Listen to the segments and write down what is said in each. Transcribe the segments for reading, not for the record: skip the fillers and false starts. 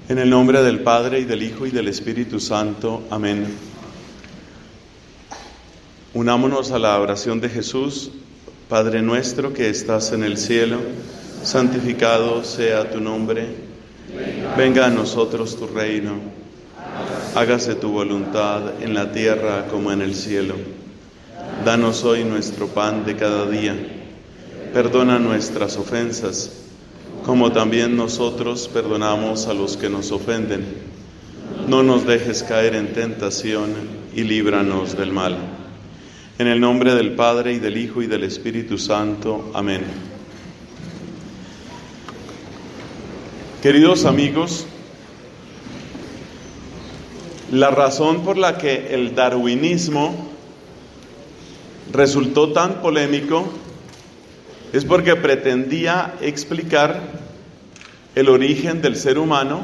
En el nombre del Padre, y del Hijo, y del Espíritu Santo. Amén. Unámonos a la oración de Jesús. Padre nuestro que estás en el cielo, santificado sea tu nombre. Venga a nosotros tu reino. Hágase tu voluntad en la tierra como en el cielo. Danos hoy nuestro pan de cada día. Perdona nuestras ofensas, como también nosotros perdonamos a los que nos ofenden. No nos dejes caer en tentación y líbranos del mal. En el nombre del Padre, y del Hijo, y del Espíritu Santo. Amén. Queridos amigos, la razón por la que el darwinismo resultó tan polémico es porque pretendía explicar el origen del ser humano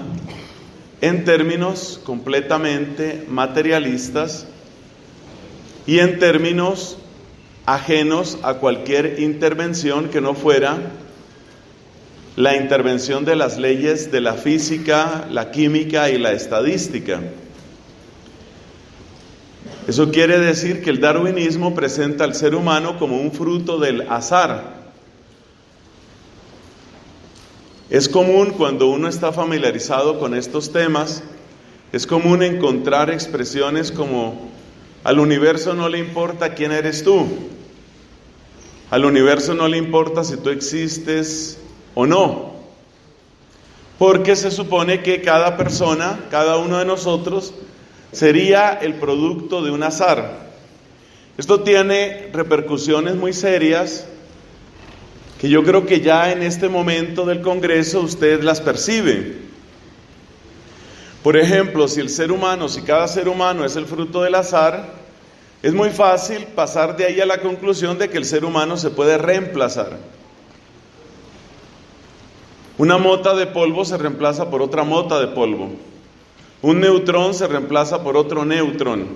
en términos completamente materialistas y en términos ajenos a cualquier intervención que no fuera la intervención de las leyes de la física, la química y la estadística. Eso quiere decir que el darwinismo presenta al ser humano como un fruto del azar. Es común, cuando uno está familiarizado con estos temas, es común encontrar expresiones como: al universo no le importa quién eres tú, al universo no le importa si tú existes o no, porque se supone que cada persona, cada uno de nosotros, sería el producto de un azar. Esto tiene repercusiones muy serias, que yo creo que ya en este momento del Congreso usted las percibe. Por ejemplo, si cada ser humano es el fruto del azar, es muy fácil pasar de ahí a la conclusión de que el ser humano se puede reemplazar. Una mota de polvo se reemplaza por otra mota de polvo. Un neutrón se reemplaza por otro neutrón.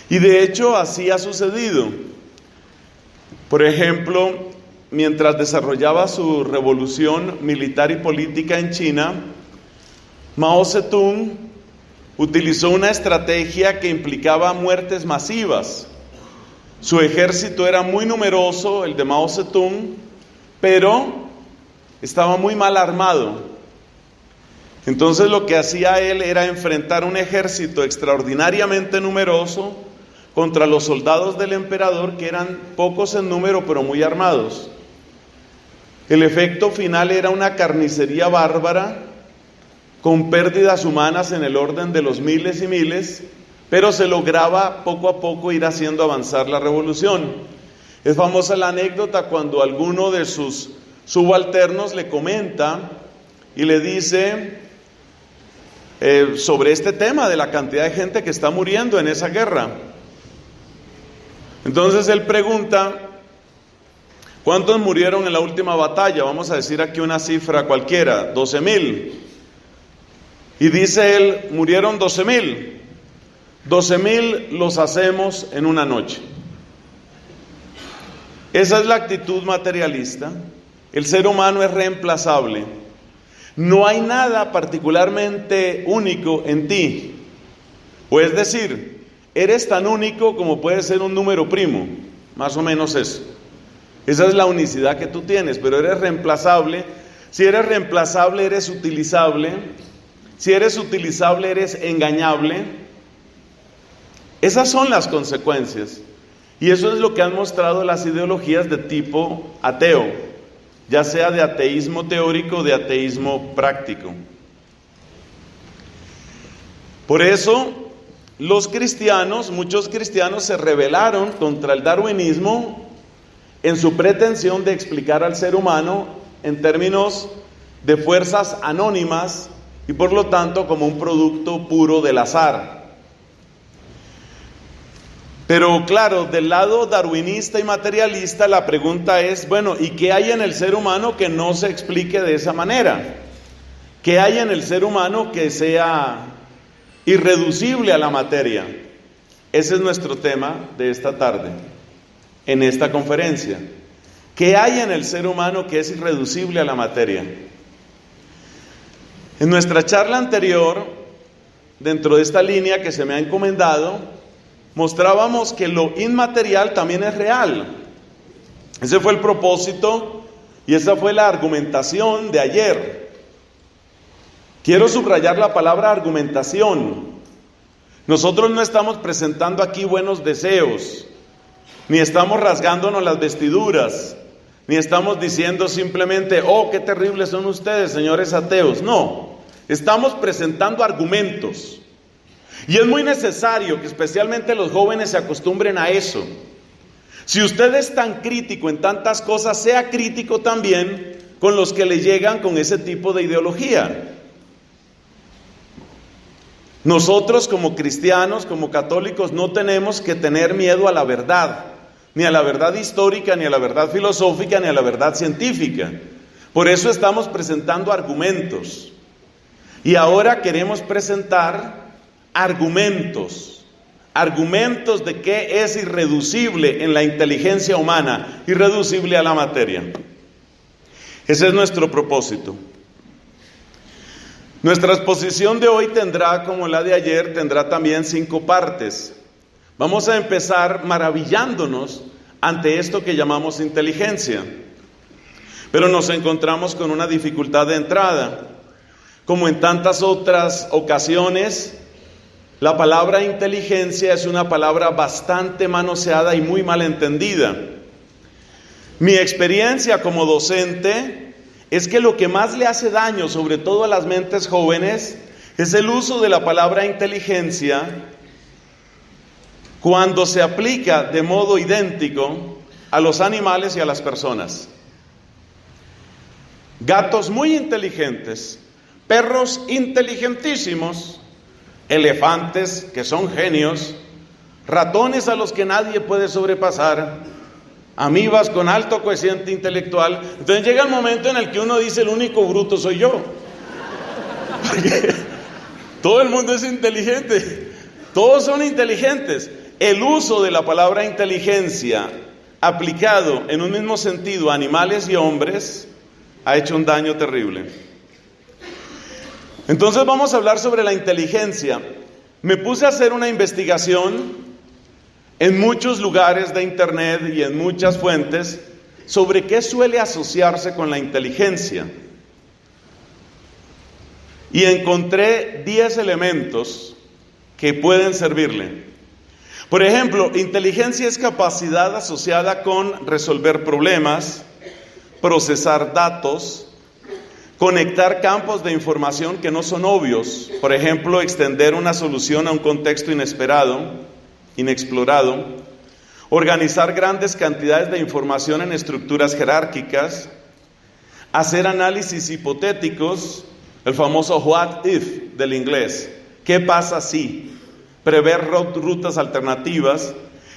Y de hecho así ha sucedido. Por ejemplo, mientras desarrollaba su revolución militar y política en China, Mao Zedong utilizó una estrategia que implicaba muertes masivas. Su ejército era muy numeroso, el de Mao Zedong, pero estaba muy mal armado. Entonces lo que hacía él era enfrentar un ejército extraordinariamente numeroso contra los soldados del emperador, que eran pocos en número pero muy armados. El efecto final era una carnicería bárbara, con pérdidas humanas en el orden de los miles y miles, pero se lograba poco a poco ir haciendo avanzar la revolución. Es famosa la anécdota cuando alguno de sus subalternos le comenta y le dice sobre este tema de la cantidad de gente que está muriendo en esa guerra. Entonces él pregunta: ¿cuántos murieron en la última batalla? Vamos a decir aquí una cifra cualquiera, 12,000. Y dice él: murieron 12,000. 12,000 los hacemos en una noche. Esa es la actitud materialista. El ser humano es reemplazable. No hay nada particularmente único en ti. O es decir, eres tan único como puede ser un número primo, más o menos eso. Esa es la unicidad que tú tienes, pero eres reemplazable. Si eres reemplazable, eres utilizable. Si eres utilizable, eres engañable. Esas son las consecuencias. Y eso es lo que han mostrado las ideologías de tipo ateo, ya sea de ateísmo teórico o de ateísmo práctico. Por eso, muchos cristianos se rebelaron contra el darwinismo en su pretensión de explicar al ser humano en términos de fuerzas anónimas y por lo tanto como un producto puro del azar. Pero claro, del lado darwinista y materialista la pregunta es, bueno, ¿y qué hay en el ser humano que no se explique de esa manera? ¿Qué hay en el ser humano que sea irreducible a la materia? Ese es nuestro tema de esta tarde, en esta conferencia. ¿Qué hay en el ser humano que es irreducible a la materia? En nuestra charla anterior, dentro de esta línea que se me ha encomendado, mostrábamos que lo inmaterial también es real. Ese fue el propósito y esa fue la argumentación de ayer. Quiero subrayar la palabra argumentación. Nosotros no estamos presentando aquí buenos deseos, ni estamos rasgándonos las vestiduras, ni estamos diciendo simplemente, oh, qué terribles son ustedes, señores ateos. No, estamos presentando argumentos. Y es muy necesario que especialmente los jóvenes se acostumbren a eso. Si usted es tan crítico en tantas cosas, sea crítico también con los que le llegan con ese tipo de ideología. Nosotros como cristianos, como católicos, no tenemos que tener miedo a la verdad, ni a la verdad histórica, ni a la verdad filosófica, ni a la verdad científica. Por eso estamos presentando argumentos. Y ahora queremos presentar argumentos de qué es irreducible en la inteligencia humana, irreducible a la materia. Ese es nuestro propósito. Nuestra exposición de hoy tendrá, como la de ayer, tendrá también 5 partes. Vamos a empezar maravillándonos ante esto que llamamos inteligencia. Pero nos encontramos con una dificultad de entrada. Como en tantas otras ocasiones, la palabra inteligencia es una palabra bastante manoseada y muy mal entendida. Mi experiencia como docente es que lo que más le hace daño, sobre todo a las mentes jóvenes, es el uso de la palabra inteligencia cuando se aplica de modo idéntico a los animales y a las personas. Gatos muy inteligentes, perros inteligentísimos, elefantes que son genios, ratones a los que nadie puede sobrepasar, amibas con alto cociente intelectual. Entonces llega el momento en el que uno dice, el único bruto soy yo. Porque todo el mundo es inteligente, todos son inteligentes. El uso de la palabra inteligencia aplicado en un mismo sentido a animales y hombres ha hecho un daño terrible. Entonces vamos a hablar sobre la inteligencia. Me puse a hacer una investigación en muchos lugares de internet y en muchas fuentes sobre qué suele asociarse con la inteligencia. Y encontré 10 elementos que pueden servirle. Por ejemplo, inteligencia es capacidad asociada con resolver problemas, procesar datos, conectar campos de información que no son obvios, por ejemplo, extender una solución a un contexto inesperado, inexplorado, organizar grandes cantidades de información en estructuras jerárquicas, hacer análisis hipotéticos, el famoso what if del inglés, ¿qué pasa si? Prever rutas alternativas,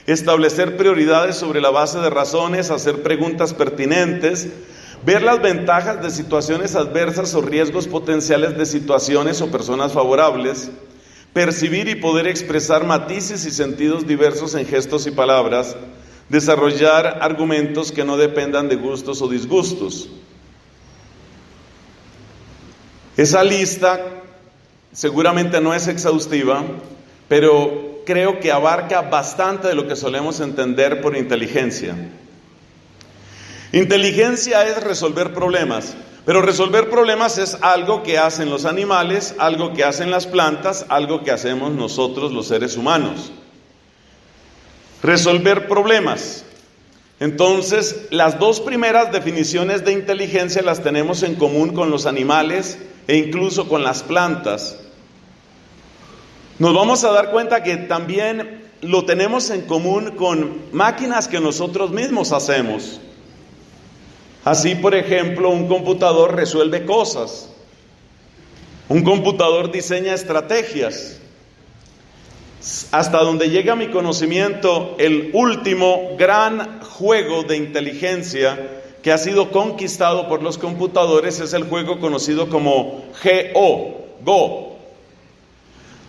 establecer prioridades sobre la base de razones, hacer preguntas pertinentes, ver las ventajas de situaciones adversas o riesgos potenciales de situaciones o personas favorables, percibir y poder expresar matices y sentidos diversos en gestos y palabras, desarrollar argumentos que no dependan de gustos o disgustos. Esa lista seguramente no es exhaustiva, pero creo que abarca bastante de lo que solemos entender por inteligencia. Inteligencia es resolver problemas, pero resolver problemas es algo que hacen los animales, algo que hacen las plantas, algo que hacemos nosotros los seres humanos. Resolver problemas. Entonces, las 2 primeras definiciones de inteligencia las tenemos en común con los animales e incluso con las plantas. Nos vamos a dar cuenta que también lo tenemos en común con máquinas que nosotros mismos hacemos. Así, por ejemplo, un computador resuelve cosas. Un computador diseña estrategias. Hasta donde llega mi conocimiento, el último gran juego de inteligencia que ha sido conquistado por los computadores es el juego conocido como Go.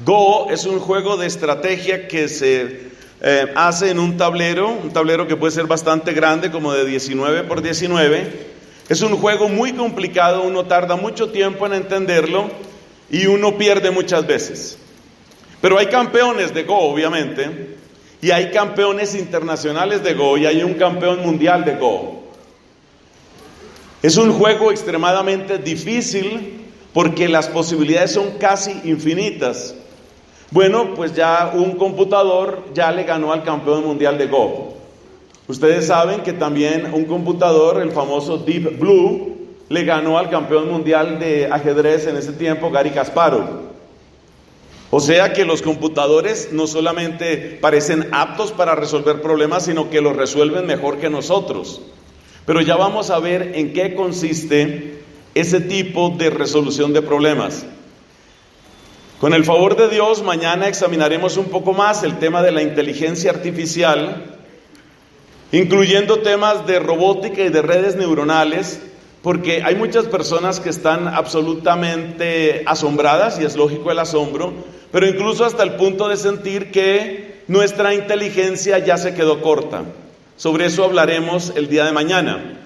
Go es un juego de estrategia que se hace en un tablero que puede ser bastante grande, como de 19 por 19, Es un juego muy complicado, uno tarda mucho tiempo en entenderlo y uno pierde muchas veces. Pero hay campeones de Go, obviamente, y hay campeones internacionales de Go, y hay un campeón mundial de Go. Es un juego extremadamente difícil porque las posibilidades son casi infinitas. Bueno, pues ya un computador ya le ganó al campeón mundial de Go. Ustedes saben que también un computador, el famoso Deep Blue, le ganó al campeón mundial de ajedrez en ese tiempo, Garry Kasparov. O sea que los computadores no solamente parecen aptos para resolver problemas, sino que los resuelven mejor que nosotros. Pero ya vamos a ver en qué consiste ese tipo de resolución de problemas. Con el favor de Dios, mañana examinaremos un poco más el tema de la inteligencia artificial, incluyendo temas de robótica y de redes neuronales, porque hay muchas personas que están absolutamente asombradas, y es lógico el asombro, pero incluso hasta el punto de sentir que nuestra inteligencia ya se quedó corta. Sobre eso hablaremos el día de mañana.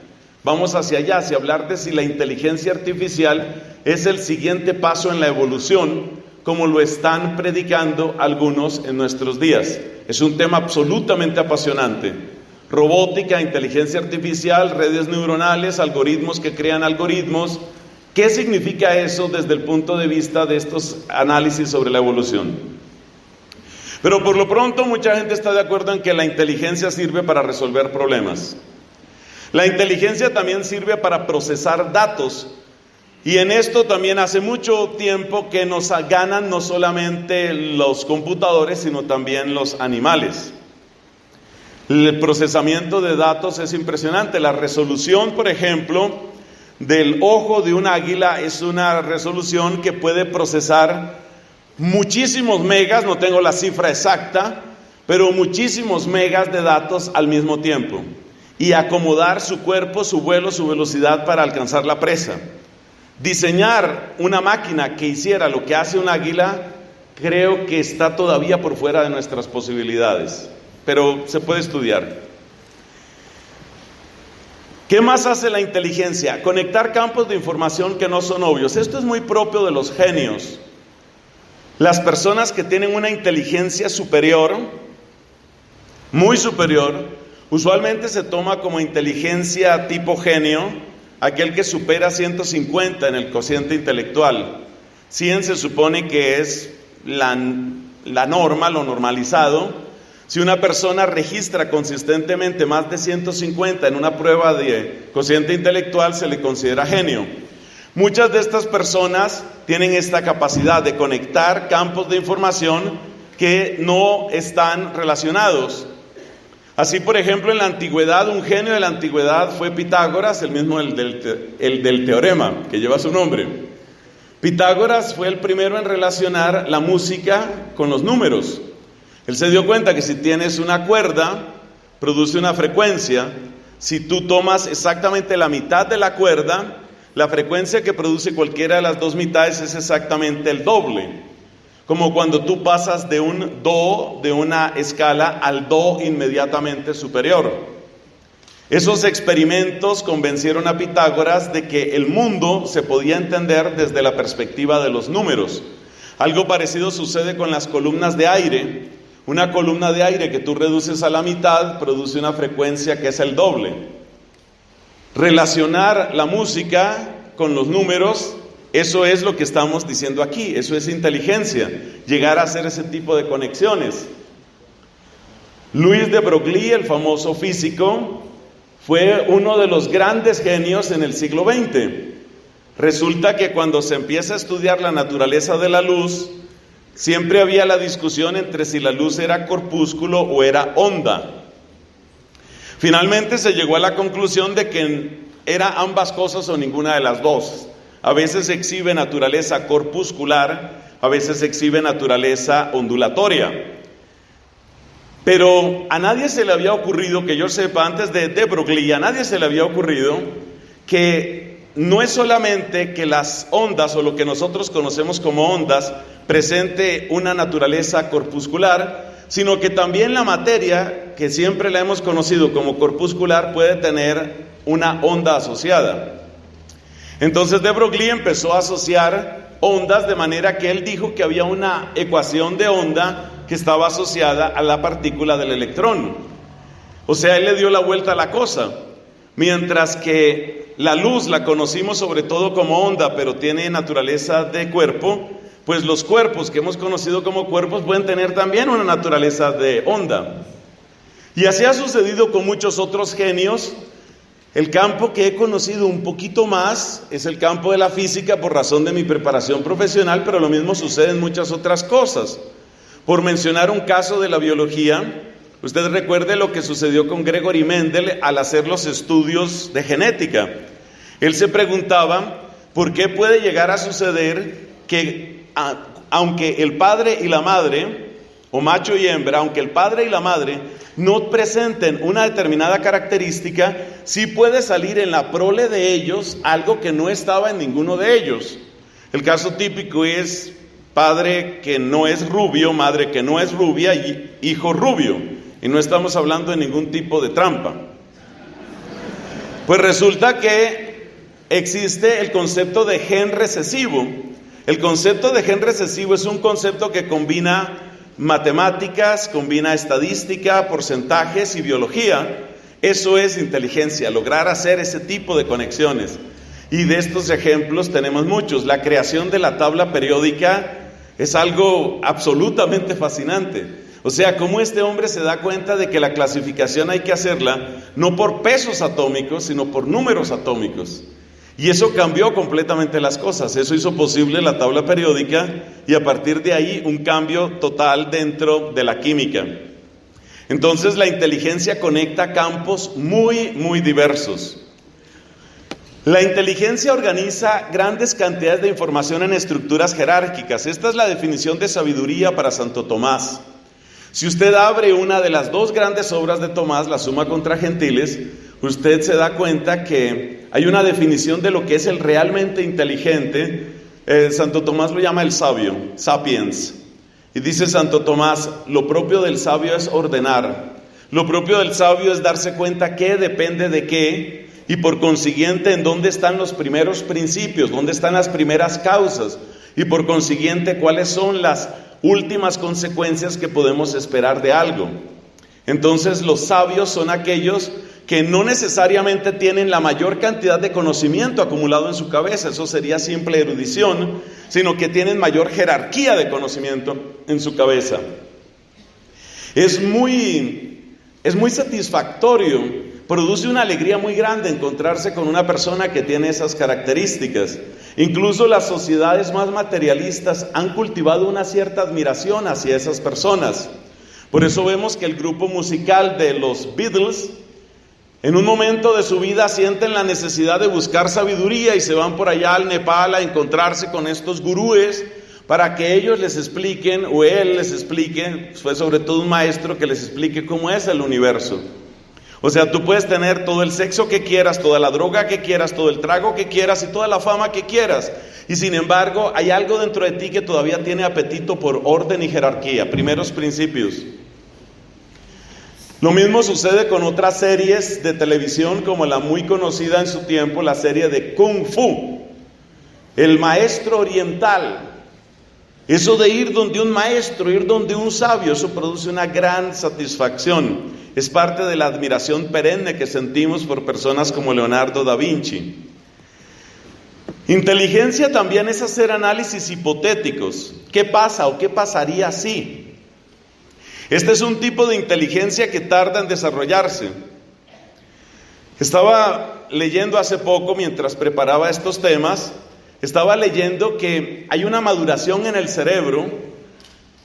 Vamos hacia allá, hacia hablar de si la inteligencia artificial es el siguiente paso en la evolución, como lo están predicando algunos en nuestros días. Es un tema absolutamente apasionante. Robótica, inteligencia artificial, redes neuronales, algoritmos que crean algoritmos. ¿Qué significa eso desde el punto de vista de estos análisis sobre la evolución? Pero por lo pronto mucha gente está de acuerdo en que la inteligencia sirve para resolver problemas. La inteligencia también sirve para procesar datos. Y en esto también hace mucho tiempo que nos ganan no solamente los computadores, sino también los animales. El procesamiento de datos es impresionante. La resolución, por ejemplo, del ojo de un águila es una resolución que puede procesar muchísimos megas, no tengo la cifra exacta, pero muchísimos megas de datos al mismo tiempo, y acomodar su cuerpo, su vuelo, su velocidad para alcanzar la presa. Diseñar una máquina que hiciera lo que hace un águila, creo que está todavía por fuera de nuestras posibilidades, pero se puede estudiar. ¿Qué más hace la inteligencia? Conectar campos de información que no son obvios. Esto es muy propio de los genios. Las personas que tienen una inteligencia superior, muy superior, usualmente se toma como inteligencia tipo genio, aquel que supera 150 en el cociente intelectual. 100 se supone que es la norma, lo normalizado. Si una persona registra consistentemente más de 150 en una prueba de cociente intelectual, se le considera genio. Muchas de estas personas tienen esta capacidad de conectar campos de información que no están relacionados. Así, por ejemplo, en la antigüedad, un genio de la antigüedad fue Pitágoras, el mismo el del teorema, que lleva su nombre. Pitágoras fue el primero en relacionar la música con los números. Él se dio cuenta que si tienes una cuerda, produce una frecuencia. Si tú tomas exactamente la mitad de la cuerda, la frecuencia que produce cualquiera de las dos mitades es exactamente el doble. Como cuando tú pasas de un do, de una escala, al do inmediatamente superior. Esos experimentos convencieron a Pitágoras de que el mundo se podía entender desde la perspectiva de los números. Algo parecido sucede con las columnas de aire. Una columna de aire que tú reduces a la mitad produce una frecuencia que es el doble. Relacionar la música con los números, eso es lo que estamos diciendo aquí, eso es inteligencia, llegar a hacer ese tipo de conexiones. Louis de Broglie, el famoso físico, fue uno de los grandes genios en el siglo XX. Resulta que cuando se empieza a estudiar la naturaleza de la luz, siempre había la discusión entre si la luz era corpúsculo o era onda. Finalmente se llegó a la conclusión de que era ambas cosas o ninguna de las dos. A veces exhibe naturaleza corpuscular, a veces exhibe naturaleza ondulatoria. Pero a nadie se le había ocurrido, que yo sepa, antes de Broglie, a nadie se le había ocurrido que no es solamente que las ondas, o lo que nosotros conocemos como ondas, presente una naturaleza corpuscular, sino que también la materia, que siempre la hemos conocido como corpuscular, puede tener una onda asociada. Entonces de Broglie empezó a asociar ondas, de manera que él dijo que había una ecuación de onda que estaba asociada a la partícula del electrón. O sea, él le dio la vuelta a la cosa. Mientras que la luz la conocimos sobre todo como onda, pero tiene naturaleza de cuerpo, pues los cuerpos que hemos conocido como cuerpos pueden tener también una naturaleza de onda. Y así ha sucedido con muchos otros genios. El campo que he conocido un poquito más es el campo de la física por razón de mi preparación profesional, pero lo mismo sucede en muchas otras cosas. Por mencionar un caso de la biología, usted recuerde lo que sucedió con Gregory Mendel al hacer los estudios de genética. Él se preguntaba por qué puede llegar a suceder que aunque el padre y la madre, o macho y hembra, aunque el padre y la madre no presenten una determinada característica, sí puede salir en la prole de ellos algo que no estaba en ninguno de ellos. El caso típico es padre que no es rubio, madre que no es rubia y hijo rubio. Y no estamos hablando de ningún tipo de trampa. Pues resulta que existe el concepto de gen recesivo. El concepto de gen recesivo es un concepto que combina matemáticas, combina estadística, porcentajes y biología. Eso es inteligencia, lograr hacer ese tipo de conexiones. Y de estos ejemplos tenemos muchos. La creación de la tabla periódica es algo absolutamente fascinante. O sea, cómo este hombre se da cuenta de que la clasificación hay que hacerla no por pesos atómicos, sino por números atómicos. Y eso cambió completamente las cosas. Eso hizo posible la tabla periódica y a partir de ahí un cambio total dentro de la química. Entonces la inteligencia conecta campos muy, muy diversos. La inteligencia organiza grandes cantidades de información en estructuras jerárquicas. Esta es la definición de sabiduría para Santo Tomás. Si usted abre una de las dos grandes obras de Tomás, la Suma contra Gentiles, usted se da cuenta que hay una definición de lo que es el realmente inteligente. Santo Tomás lo llama el sabio, sapiens. Y dice Santo Tomás, lo propio del sabio es ordenar. Lo propio del sabio es darse cuenta qué depende de qué y por consiguiente en dónde están los primeros principios, dónde están las primeras causas y por consiguiente cuáles son las últimas consecuencias que podemos esperar de algo. Entonces los sabios son aquellos que no necesariamente tienen la mayor cantidad de conocimiento acumulado en su cabeza, eso sería simple erudición, sino que tienen mayor jerarquía de conocimiento en su cabeza. Es muy satisfactorio, produce una alegría muy grande encontrarse con una persona que tiene esas características. Incluso las sociedades más materialistas han cultivado una cierta admiración hacia esas personas. Por eso vemos que el grupo musical de los Beatles, en un momento de su vida sienten la necesidad de buscar sabiduría y se van por allá al Nepal a encontrarse con estos gurúes para que ellos les expliquen, o él les explique, fue sobre todo un maestro que les explique cómo es el universo. O sea, tú puedes tener todo el sexo que quieras, toda la droga que quieras, todo el trago que quieras y toda la fama que quieras. Y sin embargo, hay algo dentro de ti que todavía tiene apetito por orden y jerarquía, primeros principios. Lo mismo sucede con otras series de televisión como la muy conocida en su tiempo, la serie de Kung Fu, el maestro oriental. Eso de ir donde un maestro, ir donde un sabio, eso produce una gran satisfacción. Es parte de la admiración perenne que sentimos por personas como Leonardo da Vinci. Inteligencia también es hacer análisis hipotéticos. ¿Qué pasa o qué pasaría si? Este es un tipo de inteligencia que tarda en desarrollarse. Estaba leyendo hace poco, mientras preparaba estos temas, estaba leyendo que hay una maduración en el cerebro.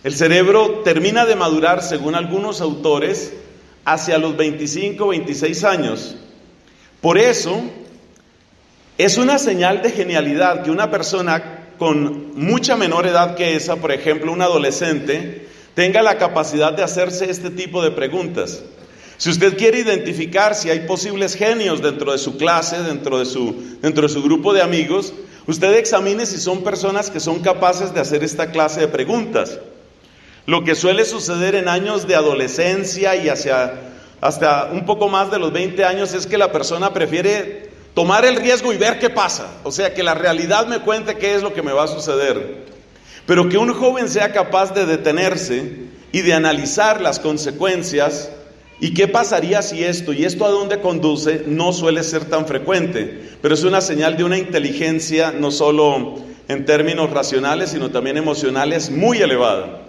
El cerebro termina de madurar, según algunos autores, hacia los 25, 26 años. Por eso, es una señal de genialidad que una persona con mucha menor edad que esa, por ejemplo, un adolescente, tenga la capacidad de hacerse este tipo de preguntas. Si usted quiere identificar si hay posibles genios dentro de su clase, dentro de su grupo de amigos, usted examine si son personas que son capaces de hacer esta clase de preguntas. Lo que suele suceder en años de adolescencia y hacia hasta un poco más de los 20 años, es que la persona prefiere tomar el riesgo y ver qué pasa. O sea, que la realidad me cuente qué es lo que me va a suceder. Pero que un joven sea capaz de detenerse y de analizar las consecuencias y qué pasaría si esto y esto a dónde conduce, no suele ser tan frecuente. Pero es una señal de una inteligencia no solo en términos racionales, sino también emocionales muy elevada.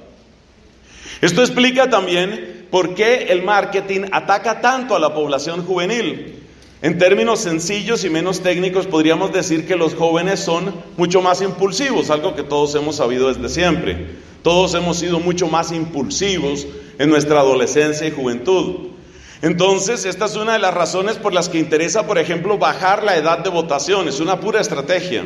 Esto explica también por qué el marketing ataca tanto a la población juvenil. En términos sencillos y menos técnicos, podríamos decir que los jóvenes son mucho más impulsivos, algo que todos hemos sabido desde siempre. Todos hemos sido mucho más impulsivos en nuestra adolescencia y juventud. Entonces, esta es una de las razones por las que interesa, por ejemplo, bajar la edad de votación. Es una pura estrategia.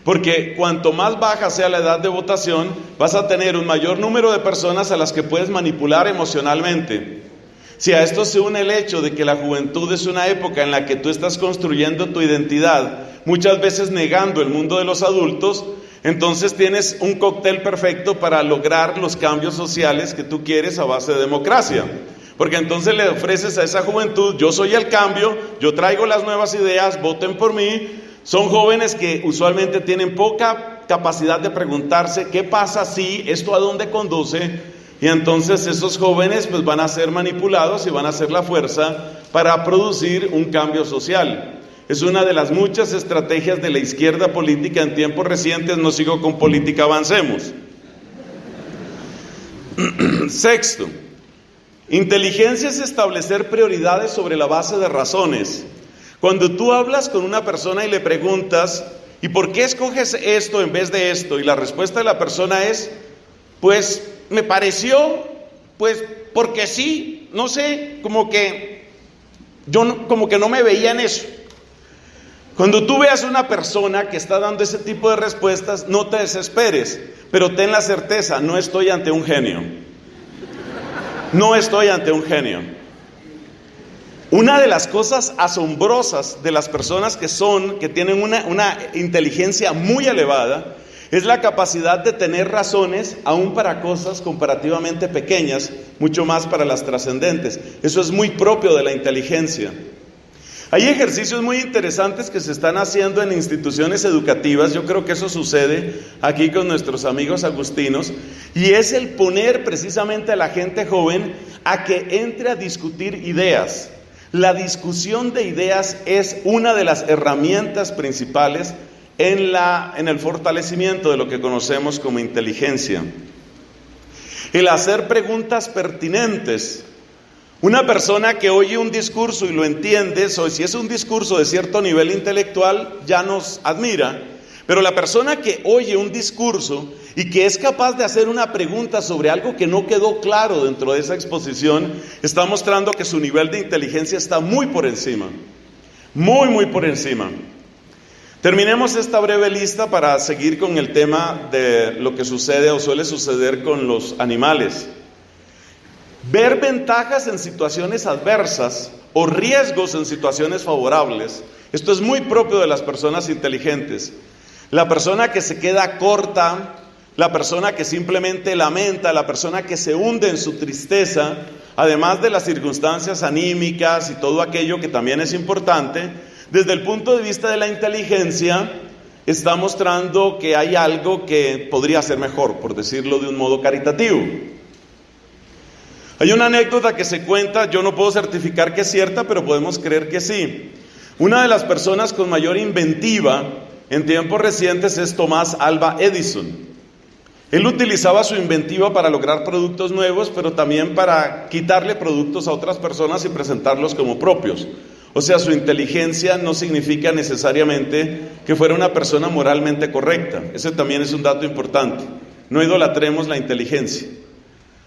Porque cuanto más baja sea la edad de votación, vas a tener un mayor número de personas a las que puedes manipular emocionalmente. Si a esto se une el hecho de que la juventud es una época en la que tú estás construyendo tu identidad, muchas veces negando el mundo de los adultos, entonces tienes un cóctel perfecto para lograr los cambios sociales que tú quieres a base de democracia. Porque entonces le ofreces a esa juventud: yo soy el cambio, yo traigo las nuevas ideas, voten por mí. Son jóvenes que usualmente tienen poca capacidad de preguntarse qué pasa si, esto a dónde conduce, y entonces esos jóvenes pues van a ser manipulados y van a ser la fuerza para producir un cambio social. Es una de las muchas estrategias de la izquierda política en tiempos recientes. No sigo con política, avancemos. Sexto, inteligencia es establecer prioridades sobre la base de razones. Cuando tú hablas con una persona y le preguntas: ¿y por qué escoges esto en vez de esto? Y la respuesta de la persona es: pues me pareció, pues porque sí, no sé, como que no me veía en eso. Cuando tú veas a una persona que está dando ese tipo de respuestas, no te desesperes, pero ten la certeza: no estoy ante un genio. No estoy ante un genio. Una de las cosas asombrosas de las personas que tienen una inteligencia muy elevada es la capacidad de tener razones aún para cosas comparativamente pequeñas, mucho más para las trascendentes. Eso es muy propio de la inteligencia. Hay ejercicios muy interesantes que se están haciendo en instituciones educativas. Yo creo que eso sucede aquí con nuestros amigos agustinos, y es el poner precisamente a la gente joven a que entre a discutir ideas. La discusión de ideas es una de las herramientas principales en el fortalecimiento de lo que conocemos como inteligencia. El hacer preguntas pertinentes. Una persona que oye un discurso y lo entiende, o si es un discurso de cierto nivel intelectual, ya nos admira. Pero la persona que oye un discurso y que es capaz de hacer una pregunta sobre algo que no quedó claro dentro de esa exposición, está mostrando que su nivel de inteligencia está muy por encima. Muy, muy por encima. Terminemos esta breve lista para seguir con el tema de lo que sucede o suele suceder con los animales. Ver ventajas en situaciones adversas o riesgos en situaciones favorables. Esto es muy propio de las personas inteligentes. La persona que se queda corta, la persona que simplemente lamenta, la persona que se hunde en su tristeza, además de las circunstancias anímicas y todo aquello que también es importante, desde el punto de vista de la inteligencia, está mostrando que hay algo que podría ser mejor, por decirlo de un modo caritativo. Hay una anécdota que se cuenta, yo no puedo certificar que es cierta, pero podemos creer que sí. Una de las personas con mayor inventiva en tiempos recientes es Thomas Alva Edison. Él utilizaba su inventiva para lograr productos nuevos, pero también para quitarle productos a otras personas y presentarlos como propios. O sea, su inteligencia no significa necesariamente que fuera una persona moralmente correcta. Ese también es un dato importante. No idolatremos la inteligencia.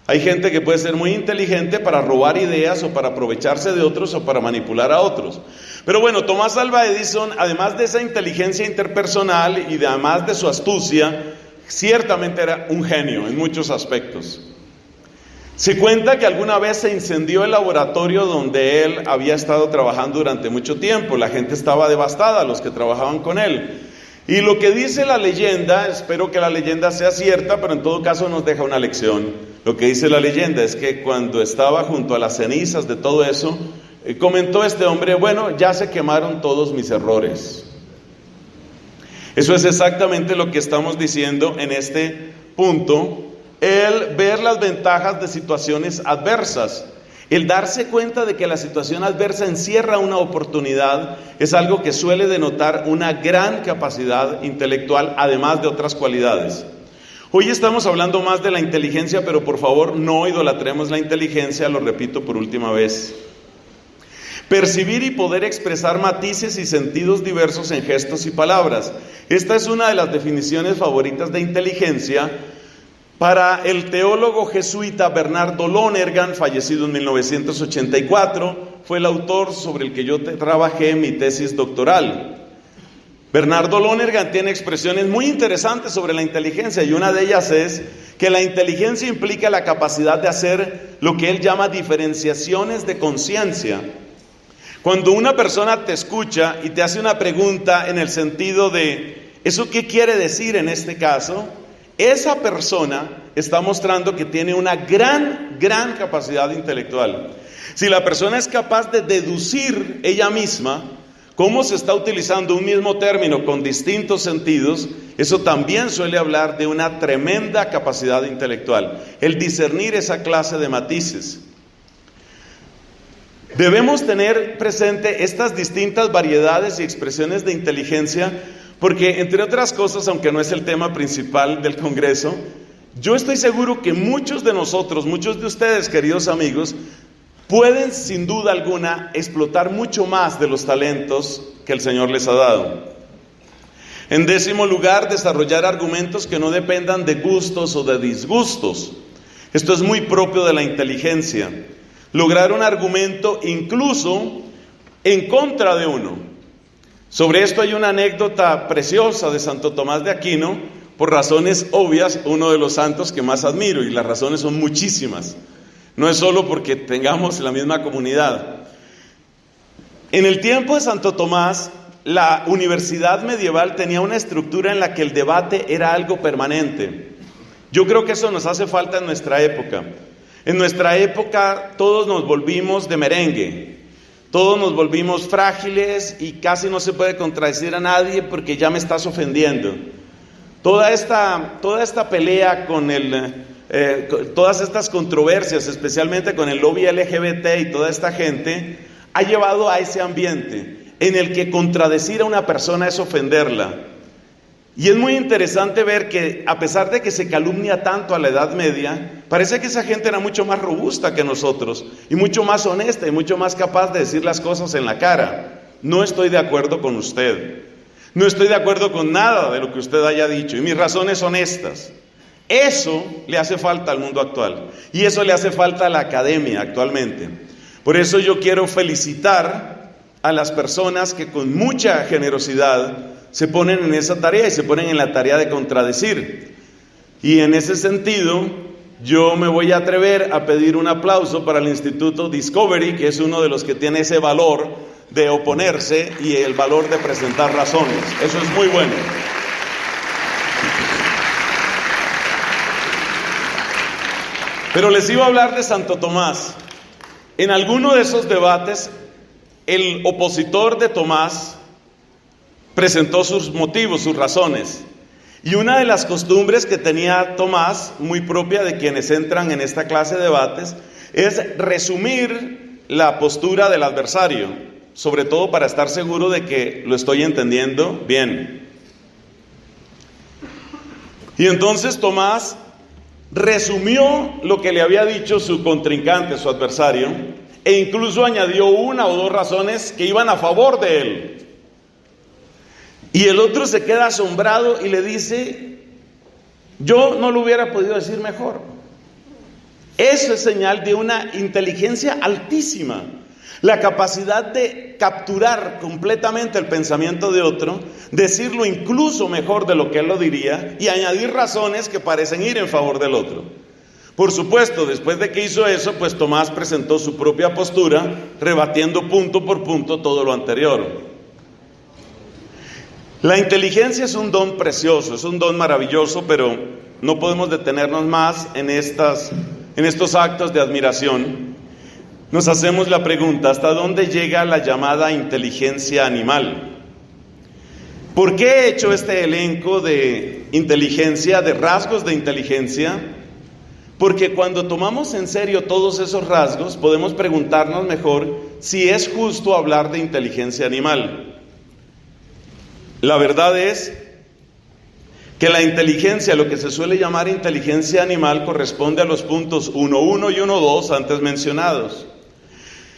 Hay gente que puede ser muy inteligente para robar ideas o para aprovecharse de otros o para manipular a otros. Pero bueno, Thomas Alva Edison, además de esa inteligencia interpersonal y además de su astucia, ciertamente era un genio en muchos aspectos. Se cuenta que alguna vez se incendió el laboratorio donde él había estado trabajando durante mucho tiempo. La gente estaba devastada, los que trabajaban con él. Y lo que dice la leyenda, espero que la leyenda sea cierta, pero en todo caso nos deja una lección. Lo que dice la leyenda es que cuando estaba junto a las cenizas de todo eso, comentó este hombre, bueno, ya se quemaron todos mis errores. Eso es exactamente lo que estamos diciendo en este punto, el ver las ventajas de situaciones adversas. El darse cuenta de que la situación adversa encierra una oportunidad es algo que suele denotar una gran capacidad intelectual, además de otras cualidades. Hoy estamos hablando más de la inteligencia, pero por favor no idolatremos la inteligencia, lo repito por última vez. Percibir y poder expresar matices y sentidos diversos en gestos y palabras. Esta es una de las definiciones favoritas de inteligencia para el teólogo jesuita Bernardo Lonergan, fallecido en 1984, fue el autor sobre el que yo trabajé en mi tesis doctoral. Bernardo Lonergan tiene expresiones muy interesantes sobre la inteligencia y una de ellas es que la inteligencia implica la capacidad de hacer lo que él llama diferenciaciones de conciencia. Cuando una persona te escucha y te hace una pregunta en el sentido de ¿eso qué quiere decir en este caso? Esa persona está mostrando que tiene una gran capacidad intelectual. Si la persona es capaz de deducir ella misma cómo se está utilizando un mismo término con distintos sentidos, eso también suele hablar de una tremenda capacidad intelectual, el discernir esa clase de matices. Debemos tener presente estas distintas variedades y expresiones de inteligencia porque, entre otras cosas, aunque no es el tema principal del Congreso, yo estoy seguro que muchos de nosotros, muchos de ustedes, queridos amigos, pueden sin duda alguna explotar mucho más de los talentos que el Señor les ha dado. En 10º lugar, desarrollar argumentos que no dependan de gustos o de disgustos. Esto es muy propio de la inteligencia. Lograr un argumento incluso en contra de uno. Sobre esto hay una anécdota preciosa de Santo Tomás de Aquino, por razones obvias, uno de los santos que más admiro, y las razones son muchísimas. No es solo porque tengamos la misma comunidad. En el tiempo de Santo Tomás, la universidad medieval tenía una estructura en la que el debate era algo permanente. Yo creo que eso nos hace falta en nuestra época. En nuestra época todos nos volvimos de merengue. Todos nos volvimos frágiles y casi no se puede contradecir a nadie porque ya me estás ofendiendo. Toda esta pelea con todas estas controversias, especialmente con el lobby LGBT y toda esta gente, ha llevado a ese ambiente en el que contradecir a una persona es ofenderla. Y es muy interesante ver que a pesar de que se calumnia tanto a la Edad Media, parece que esa gente era mucho más robusta que nosotros y mucho más honesta y mucho más capaz de decir las cosas en la cara. No estoy de acuerdo con usted. No estoy de acuerdo con nada de lo que usted haya dicho y mis razones son estas. Eso le hace falta al mundo actual y eso le hace falta a la academia actualmente. Por eso yo quiero felicitar a las personas que con mucha generosidad se ponen en esa tarea y se ponen en la tarea de contradecir. Y en ese sentido, yo me voy a atrever a pedir un aplauso para el Instituto Discovery, que es uno de los que tiene ese valor de oponerse y el valor de presentar razones. Eso es muy bueno. Pero les iba a hablar de Santo Tomás. En alguno de esos debates, el opositor de Tomás presentó sus motivos, sus razones. Y una de las costumbres que tenía Tomás, muy propia de quienes entran en esta clase de debates, es resumir la postura del adversario, sobre todo para estar seguro de que lo estoy entendiendo bien. Y entonces Tomás resumió lo que le había dicho su contrincante, su adversario, e incluso añadió una o dos razones que iban a favor de él. Y el otro se queda asombrado y le dice, yo no lo hubiera podido decir mejor. Eso es señal de una inteligencia altísima. La capacidad de capturar completamente el pensamiento de otro, decirlo incluso mejor de lo que él lo diría y añadir razones que parecen ir en favor del otro. Por supuesto, después de que hizo eso, pues Tomás presentó su propia postura, rebatiendo punto por punto todo lo anterior. La inteligencia es un don precioso, es un don maravilloso, pero no podemos detenernos más en estos actos de admiración. Nos hacemos la pregunta, ¿hasta dónde llega la llamada inteligencia animal? ¿Por qué he hecho este elenco de inteligencia, de rasgos de inteligencia? Porque cuando tomamos en serio todos esos rasgos, podemos preguntarnos mejor si es justo hablar de inteligencia animal. La verdad es que la inteligencia, lo que se suele llamar inteligencia animal, corresponde a los puntos 1.1 y 1.2 antes mencionados.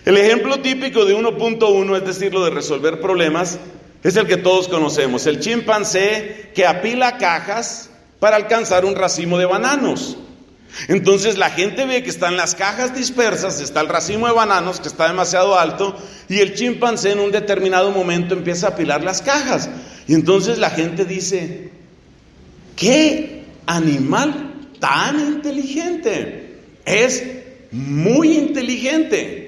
El ejemplo típico de 1.1, es decir, lo de resolver problemas, es el que todos conocemos, el chimpancé que apila cajas para alcanzar un racimo de bananos. Entonces la gente ve que están las cajas dispersas, está el racimo de bananos que está demasiado alto y el chimpancé en un determinado momento empieza a apilar las cajas. Y entonces la gente dice, ¡qué animal tan inteligente! Es muy inteligente.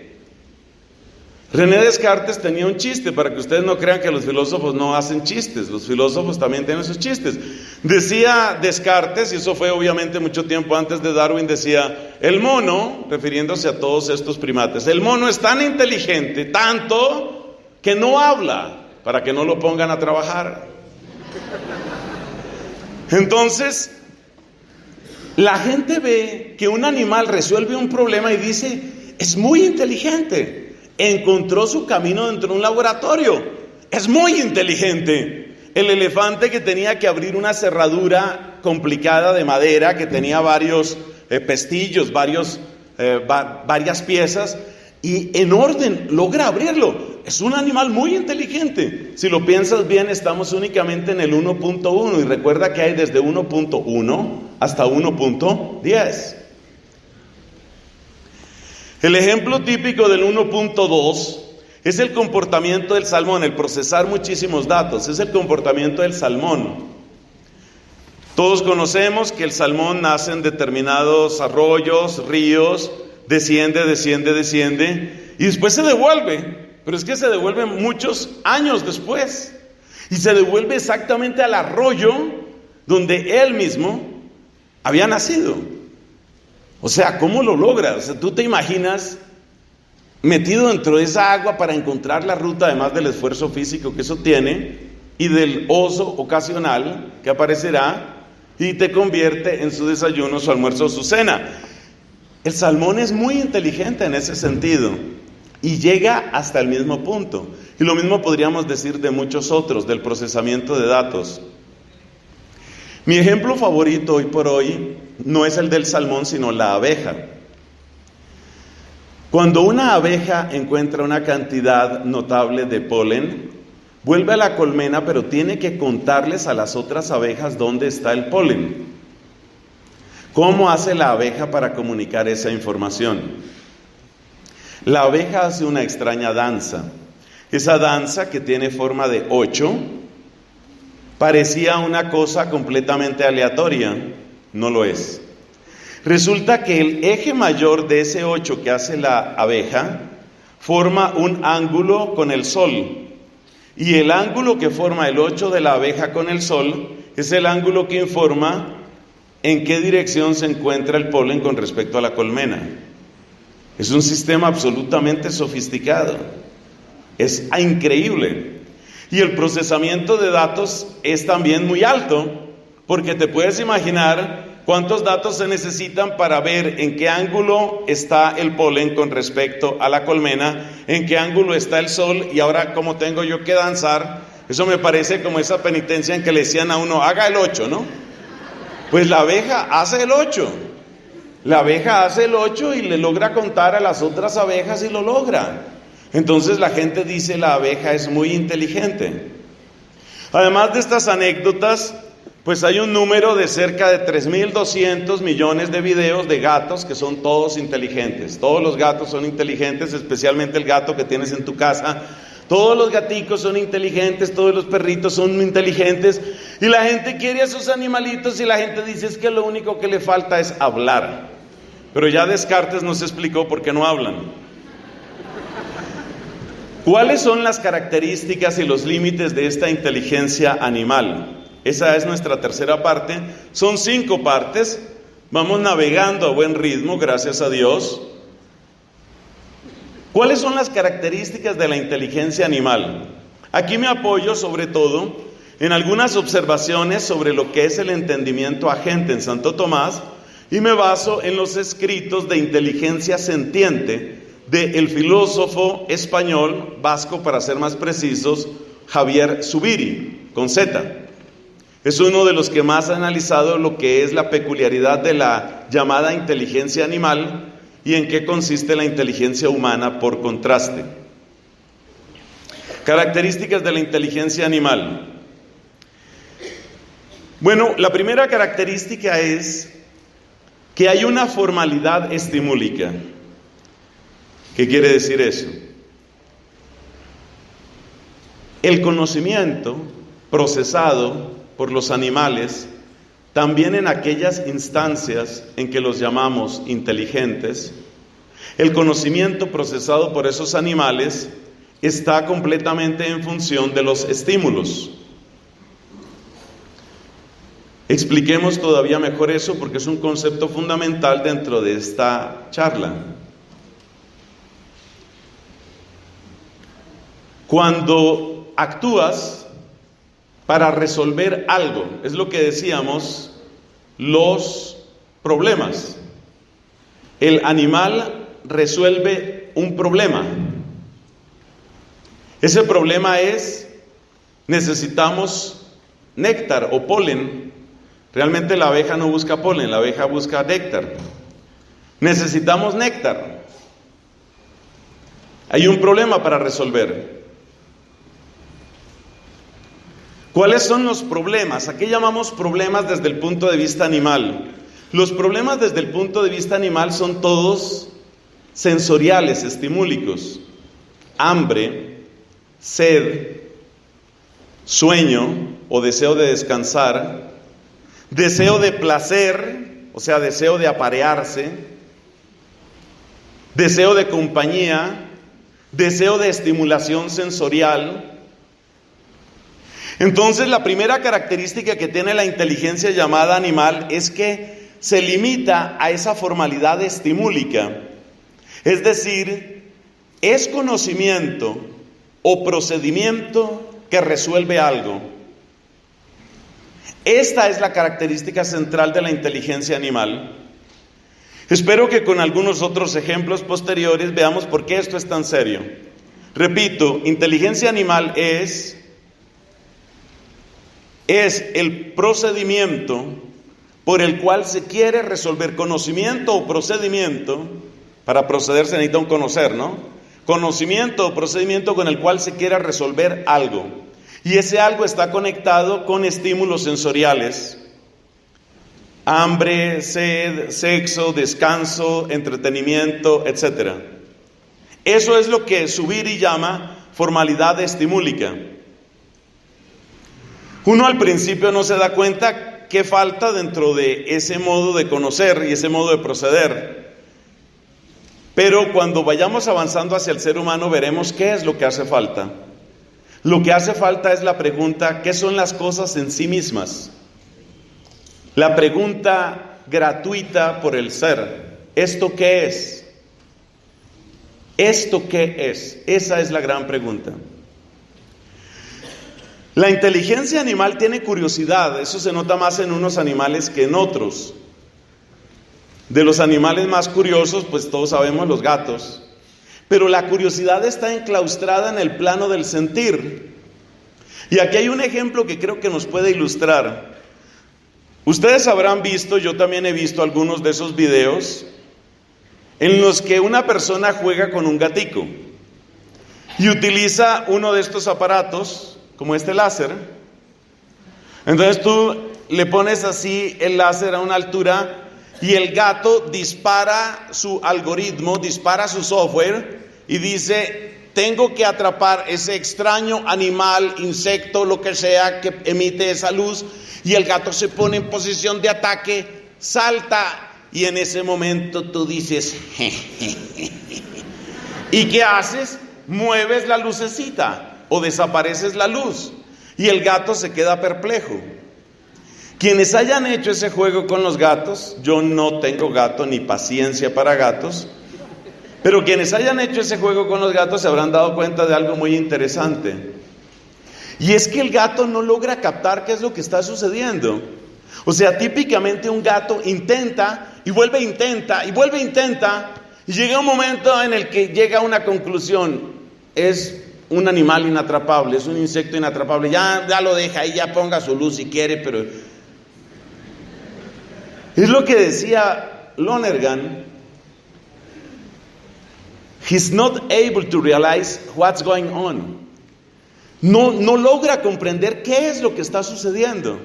René Descartes tenía un chiste, para que ustedes no crean que los filósofos no hacen chistes, los filósofos también tienen sus chistes. Decía Descartes, y eso fue obviamente mucho tiempo antes de Darwin, decía, el mono, refiriéndose a todos estos primates, el mono es tan inteligente, tanto que no habla, para que no lo pongan a trabajar. Entonces, la gente ve que un animal resuelve un problema y dice, es muy inteligente. Encontró su camino dentro de un laboratorio. Es muy inteligente. El elefante que tenía que abrir una cerradura complicada de madera, que tenía varios pestillos, varias piezas, y en orden logra abrirlo. Es un animal muy inteligente. Si lo piensas bien, estamos únicamente en el 1.1 y recuerda que hay desde 1.1 hasta 1.10. El ejemplo típico del 1.2 es el comportamiento del salmón, el procesar muchísimos datos, es el comportamiento del salmón. Todos conocemos que el salmón nace en determinados arroyos, ríos, desciende, y después se devuelve, pero es que se devuelve muchos años después, y se devuelve exactamente al arroyo donde él mismo había nacido. O sea, ¿cómo lo logra? O sea, tú te imaginas metido dentro de esa agua para encontrar la ruta, además del esfuerzo físico que eso tiene, y del oso ocasional que aparecerá y te convierte en su desayuno, su almuerzo o su cena. El salmón es muy inteligente en ese sentido y llega hasta el mismo punto. Y lo mismo podríamos decir de muchos otros, del procesamiento de datos. Mi ejemplo favorito hoy por hoy no es el del salmón, sino la abeja. Cuando una abeja encuentra una cantidad notable de polen, vuelve a la colmena, pero tiene que contarles a las otras abejas dónde está el polen. ¿Cómo hace la abeja para comunicar esa información? La abeja hace una extraña danza. Esa danza, que tiene forma de 8, parecía una cosa completamente aleatoria. No lo es. Resulta que el eje mayor de ese 8 que hace la abeja forma un ángulo con el sol. Y el ángulo que forma el 8 de la abeja con el sol es el ángulo que informa en qué dirección se encuentra el polen con respecto a la colmena. Es un sistema absolutamente sofisticado. Es increíble. Y el procesamiento de datos es también muy alto, porque te puedes imaginar cuántos datos se necesitan para ver en qué ángulo está el polen con respecto a la colmena, en qué ángulo está el sol, y ahora cómo tengo yo que danzar. Eso me parece como esa penitencia en que le decían a uno, haga el 8, ¿no? Pues la abeja hace el 8. La abeja hace el 8 y le logra contar a las otras abejas y lo logra. Entonces la gente dice, la abeja es muy inteligente. Además de estas anécdotas, pues hay un número de cerca de 3.200 millones de videos de gatos que son todos inteligentes. Todos los gatos son inteligentes, especialmente el gato que tienes en tu casa. Todos los gaticos son inteligentes, todos los perritos son inteligentes. Y la gente quiere a sus animalitos y la gente dice, es que lo único que le falta es hablar. Pero ya Descartes nos explicó por qué no hablan. ¿Cuáles son las características y los límites de esta inteligencia animal? Esa es nuestra tercera parte. Son 5 partes. Vamos navegando a buen ritmo, gracias a Dios. ¿Cuáles son las características de la inteligencia animal? Aquí me apoyo sobre todo en algunas observaciones sobre lo que es el entendimiento agente en Santo Tomás y me baso en los escritos de inteligencia sentiente del filósofo español, vasco para ser más precisos, Javier Zubiri, con Z. Es uno de los que más ha analizado lo que es la peculiaridad de la llamada inteligencia animal y en qué consiste la inteligencia humana por contraste. Características de la inteligencia animal. Bueno, la primera característica es que hay una formalidad estimúlica. ¿Qué quiere decir eso? El conocimiento procesado por los animales, también en aquellas instancias en que los llamamos inteligentes, el conocimiento procesado por esos animales está completamente en función de los estímulos. Expliquemos todavía mejor eso porque es un concepto fundamental dentro de esta charla. Cuando actúas para resolver algo, es lo que decíamos, los problemas. El animal resuelve un problema. Ese problema es, necesitamos néctar o polen. Realmente la abeja no busca polen, la abeja busca néctar. Necesitamos néctar. Hay un problema para resolver. ¿Cuáles son los problemas? ¿A qué llamamos problemas desde el punto de vista animal? Los problemas desde el punto de vista animal son todos sensoriales, estimúlicos. Hambre, sed, sueño o deseo de descansar, deseo de placer, o sea, deseo de aparearse, deseo de compañía, deseo de estimulación sensorial. Entonces, la primera característica que tiene la inteligencia llamada animal es que se limita a esa formalidad estimúlica. Es decir, es conocimiento o procedimiento que resuelve algo. Esta es la característica central de la inteligencia animal. Espero que con algunos otros ejemplos posteriores veamos por qué esto es tan serio. Repito, inteligencia animal es el procedimiento por el cual se quiere resolver. Conocimiento o procedimiento, para proceder se necesita un conocer, ¿no? Conocimiento o procedimiento con el cual se quiere resolver algo. Y ese algo está conectado con estímulos sensoriales. Hambre, sed, sexo, descanso, entretenimiento, etc. Eso es lo que Zubiri llama formalidad estimúlica. Uno al principio no se da cuenta qué falta dentro de ese modo de conocer y ese modo de proceder. Pero cuando vayamos avanzando hacia el ser humano veremos qué es lo que hace falta. Lo que hace falta es la pregunta, ¿qué son las cosas en sí mismas? La pregunta gratuita por el ser, ¿esto qué es? ¿Esto qué es? Esa es la gran pregunta. La inteligencia animal tiene curiosidad, eso se nota más en unos animales que en otros. De los animales más curiosos, pues todos sabemos los gatos. Pero la curiosidad está enclaustrada en el plano del sentir. Y aquí hay un ejemplo que creo que nos puede ilustrar. Ustedes habrán visto, yo también he visto algunos de esos videos, en los que una persona juega con un gatico y utiliza uno de estos aparatos, como este láser. Entonces tú le pones así el láser a una altura y el gato dispara su algoritmo, dispara su software y dice, tengo que atrapar ese extraño animal, insecto, lo que sea que emite esa luz, y el gato se pone en posición de ataque, salta y en ese momento tú dices, ¿y qué haces? mueves la lucecita o desapareces la luz y el gato se queda perplejo. Quienes hayan hecho ese juego con los gatos, yo no tengo gato ni paciencia para gatos, pero quienes hayan hecho ese juego con los gatos se habrán dado cuenta de algo muy interesante. Y es que el gato no logra captar qué es lo que está sucediendo. O sea, típicamente un gato intenta y vuelve a intentar y vuelve a intentar, y llega un momento en el que llega a una conclusión: es un animal inatrapable, es un insecto inatrapable, ya lo deja ahí, ya ponga su luz si quiere, pero... Es lo que decía Lonergan: he's not able to realize what's going on. No logra comprender qué es lo que está sucediendo.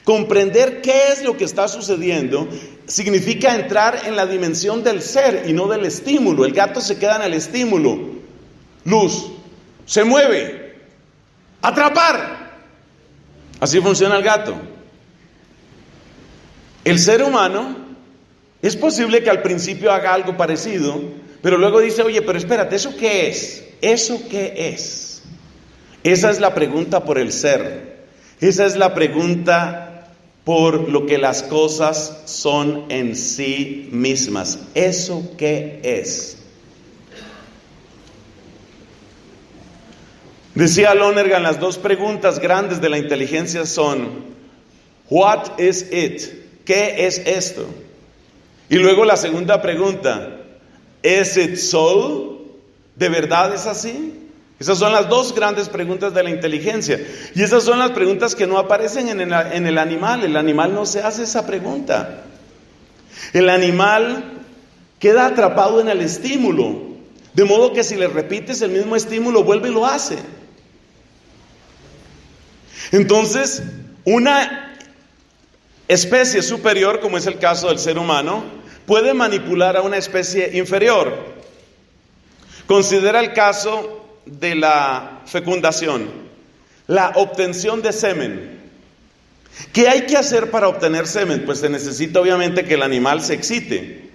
Comprender qué es lo que está sucediendo significa entrar en la dimensión del ser y no del estímulo. El gato se queda en el estímulo. Luz, se mueve, atrapar. Así funciona el gato. El ser humano es posible que al principio haga algo parecido, pero luego dice: oye, pero espérate, ¿eso qué es? ¿Eso qué es? Esa es la pregunta por el ser. Esa es la pregunta por lo que las cosas son en sí mismas. ¿Eso qué es? Decía Lonergan, las dos preguntas grandes de la inteligencia son: what is it? ¿Qué es esto? Y luego la segunda pregunta: ¿is it so? ¿De verdad es así? Esas son las dos grandes preguntas de la inteligencia. Y esas son las preguntas que no aparecen en el animal. El animal no se hace esa pregunta. El animal queda atrapado en el estímulo, de modo que si le repites el mismo estímulo, vuelve y lo hace. Entonces, una especie superior, como es el caso del ser humano, puede manipular a una especie inferior. Considera el caso de la fecundación, la obtención de semen. ¿Qué hay que hacer para obtener semen? Pues se necesita obviamente que el animal se excite.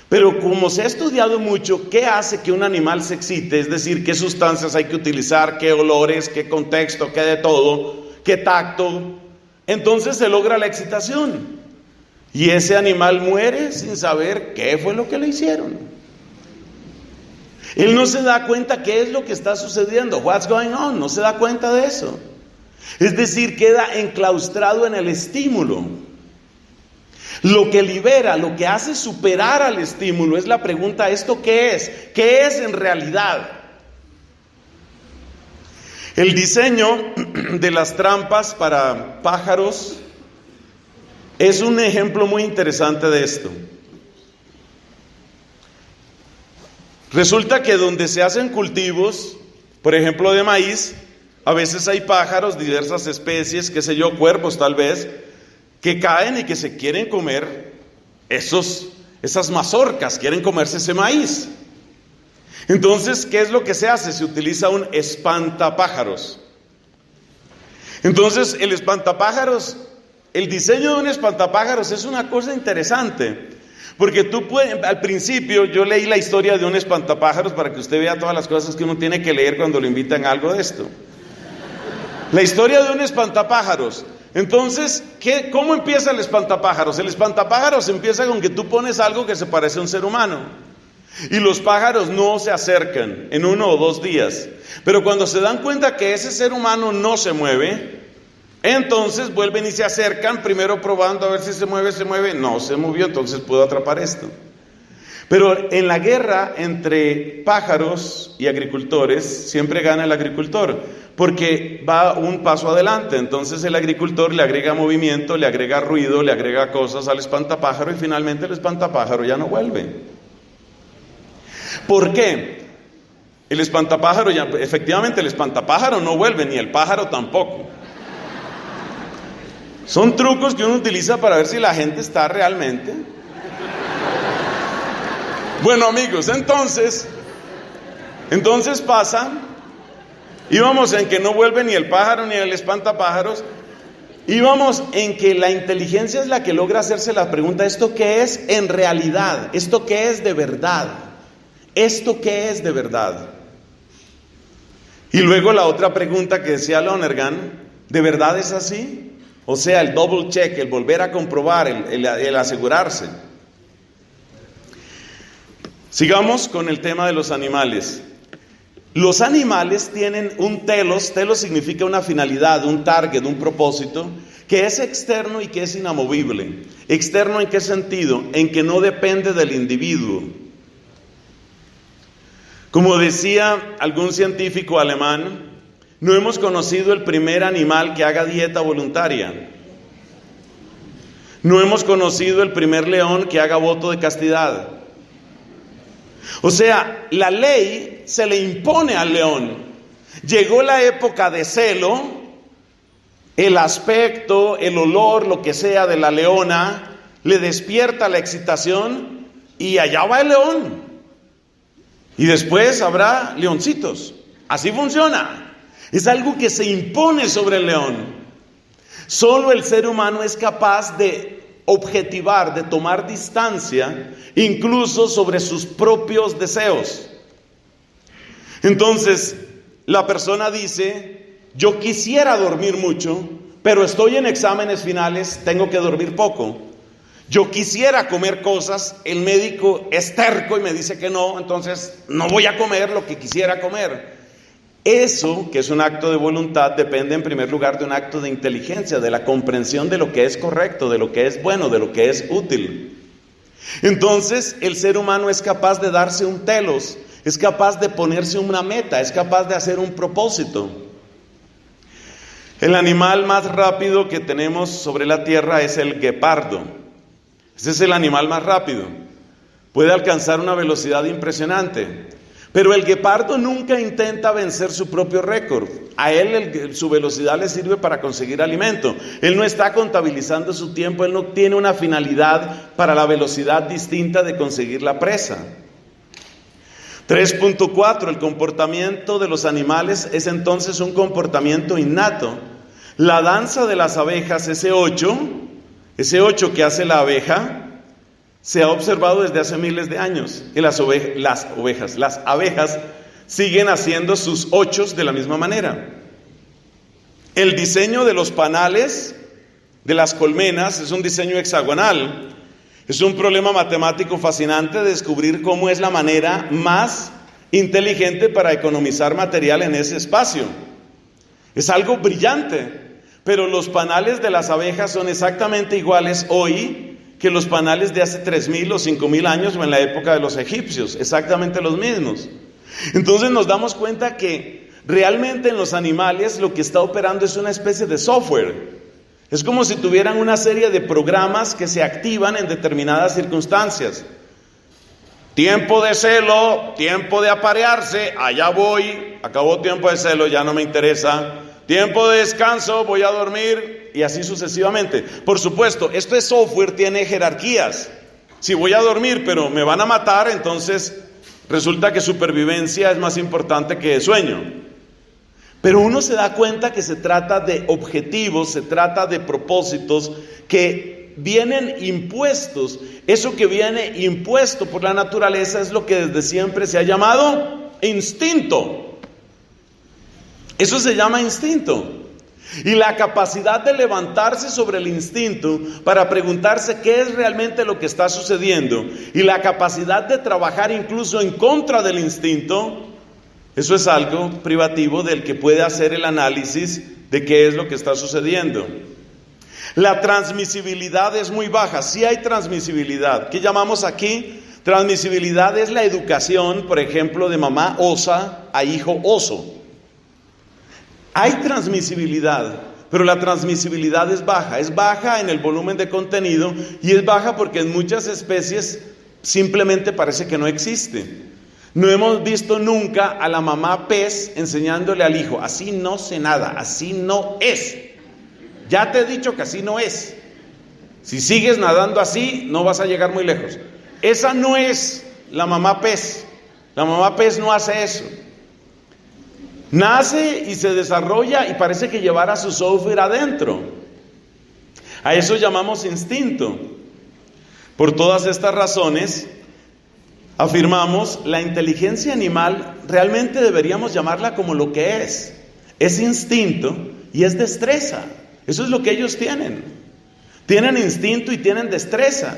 Pero como se ha estudiado mucho, ¿qué hace que un animal se excite? Es decir, ¿qué sustancias hay que utilizar? ¿Qué olores? ¿Qué contexto? ¿Qué de todo? ¿Qué tacto? Entonces se logra la excitación. Y ese animal muere sin saber qué fue lo que le hicieron. Él no se da cuenta qué es lo que está sucediendo. What's going on? No se da cuenta de eso. Es decir, queda enclaustrado en el estímulo. Lo que libera, lo que hace superar al estímulo es la pregunta: ¿esto qué es? ¿Qué es en realidad? El diseño de las trampas para pájaros es un ejemplo muy interesante de esto. Resulta que donde se hacen cultivos, por ejemplo de maíz, a veces hay pájaros, diversas especies, qué sé yo, cuervos tal vez, que caen y que se quieren comer esas mazorcas, quieren comerse ese maíz. Entonces, ¿qué es lo que se hace? Se utiliza un espantapájaros. Entonces, el espantapájaros, el diseño de un espantapájaros es una cosa interesante. Porque tú puedes, al principio yo leí la historia de un espantapájaros para que usted vea todas las cosas que uno tiene que leer cuando lo invitan a algo de esto. La historia de un espantapájaros. Entonces, ¿cómo empieza el espantapájaros? El espantapájaros empieza con que tú pones algo que se parece a un ser humano. Y los pájaros no se acercan en 1 o 2 días. Pero cuando se dan cuenta que ese ser humano no se mueve, entonces vuelven y se acercan, primero probando a ver si se mueve, no se movió, entonces puedo atrapar esto. Pero en la guerra entre pájaros y agricultores, siempre gana el agricultor, porque va un paso adelante. Entonces el agricultor le agrega movimiento, le agrega ruido, le agrega cosas al espantapájaro y finalmente el espantapájaro ya no vuelve. ¿Por qué? El espantapájaro, efectivamente el espantapájaro no vuelve, ni el pájaro tampoco. Son trucos que uno utiliza para ver si la gente está realmente. Bueno, amigos, entonces pasa, íbamos en que no vuelve ni el pájaro ni el espantapájaros, íbamos en que la inteligencia es la que logra hacerse la pregunta: ¿esto qué es en realidad? ¿Esto qué es de verdad? ¿Esto qué es de verdad? Y luego la otra pregunta que decía Lonergan, ¿de verdad es así? O sea, el double check, el volver a comprobar, el asegurarse. Sigamos con el tema de los animales. Los animales tienen un telos significa una finalidad, un target, un propósito, que es externo y que es inamovible. ¿Externo en qué sentido? En que no depende del individuo. Como decía algún científico alemán, no hemos conocido el primer animal que haga dieta voluntaria. No hemos conocido el primer león que haga voto de castidad. O sea, la ley se le impone al león. Llegó la época de celo, el aspecto, el olor, lo que sea de la leona, le despierta la excitación y allá va el león. Y después habrá leoncitos. Así funciona. Es algo que se impone sobre el león. Solo el ser humano es capaz de objetivar, de tomar distancia, incluso sobre sus propios deseos. Entonces, la persona dice, yo quisiera dormir mucho, pero estoy en exámenes finales, tengo que dormir poco. Yo quisiera comer cosas, el médico es terco y me dice que no, entonces no voy a comer lo que quisiera comer. Eso, que es un acto de voluntad, depende en primer lugar de un acto de inteligencia, de la comprensión de lo que es correcto, de lo que es bueno, de lo que es útil. Entonces, el ser humano es capaz de darse un telos, es capaz de ponerse una meta, es capaz de hacer un propósito. El animal más rápido que tenemos sobre la tierra es el guepardo. Ese es el animal más rápido. Puede alcanzar una velocidad impresionante. Pero el guepardo nunca intenta vencer su propio récord. A él su velocidad le sirve para conseguir alimento. Él no está contabilizando su tiempo, él no tiene una finalidad para la velocidad distinta de conseguir la presa. 3.4. El comportamiento de los animales es entonces un comportamiento innato. La danza de las abejas, ese 8 que hace la abeja, se ha observado desde hace miles de años, que las abejas siguen haciendo sus 8 de la misma manera. El diseño de los panales de las colmenas es un diseño hexagonal. Es un problema matemático fascinante de descubrir cómo es la manera más inteligente para economizar material en ese espacio. Es algo brillante, pero los panales de las abejas son exactamente iguales hoy que los panales de hace 3.000 o 5.000 años o en la época de los egipcios, exactamente los mismos. Entonces nos damos cuenta que realmente en los animales lo que está operando es una especie de software. Es como si tuvieran una serie de programas que se activan en determinadas circunstancias. Tiempo de celo, tiempo de aparearse, allá voy, acabó tiempo de celo, ya no me interesa. Tiempo de descanso, voy a dormir y así sucesivamente. Por supuesto, este software tiene jerarquías. Si voy a dormir pero me van a matar, entonces resulta que supervivencia es más importante que sueño. Pero uno se da cuenta que se trata de objetivos, se trata de propósitos que vienen impuestos. Eso que viene impuesto por la naturaleza es lo que desde siempre se ha llamado instinto. Eso se llama instinto. Y la capacidad de levantarse sobre el instinto para preguntarse qué es realmente lo que está sucediendo y la capacidad de trabajar incluso en contra del instinto, eso es algo privativo del que puede hacer el análisis de qué es lo que está sucediendo. La transmisibilidad es muy baja. Sí hay transmisibilidad. ¿Qué llamamos aquí? Transmisibilidad es la educación, por ejemplo, de mamá osa a hijo oso. Hay transmisibilidad, pero la transmisibilidad es baja en el volumen de contenido y es baja porque en muchas especies simplemente parece que no existe. No hemos visto nunca a la mamá pez enseñándole al hijo, así no se nada, así no es. Ya te he dicho que así no es. Si sigues nadando así, no vas a llegar muy lejos. Esa no es la mamá pez. La mamá pez no hace eso. Nace y se desarrolla y parece que llevara su software adentro. A eso llamamos instinto. Por todas estas razones, afirmamos, la inteligencia animal realmente deberíamos llamarla como lo que es instinto y es destreza. Eso es lo que ellos tienen. Tienen instinto y tienen destreza.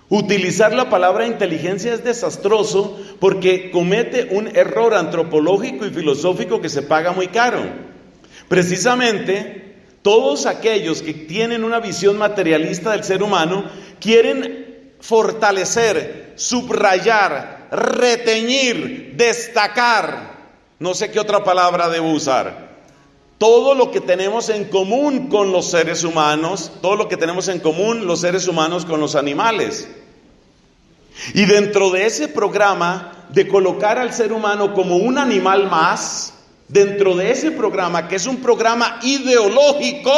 Utilizar la palabra inteligencia es desastroso porque comete un error antropológico y filosófico que se paga muy caro. Precisamente, todos aquellos que tienen una visión materialista del ser humano quieren fortalecer, subrayar, reteñir, destacar, no sé qué otra palabra debo usar, todo lo que tenemos en común con los seres humanos, todo lo que tenemos en común los seres humanos con los animales. Y dentro de ese programa de colocar al ser humano como un animal más, dentro de ese programa, que es un programa ideológico,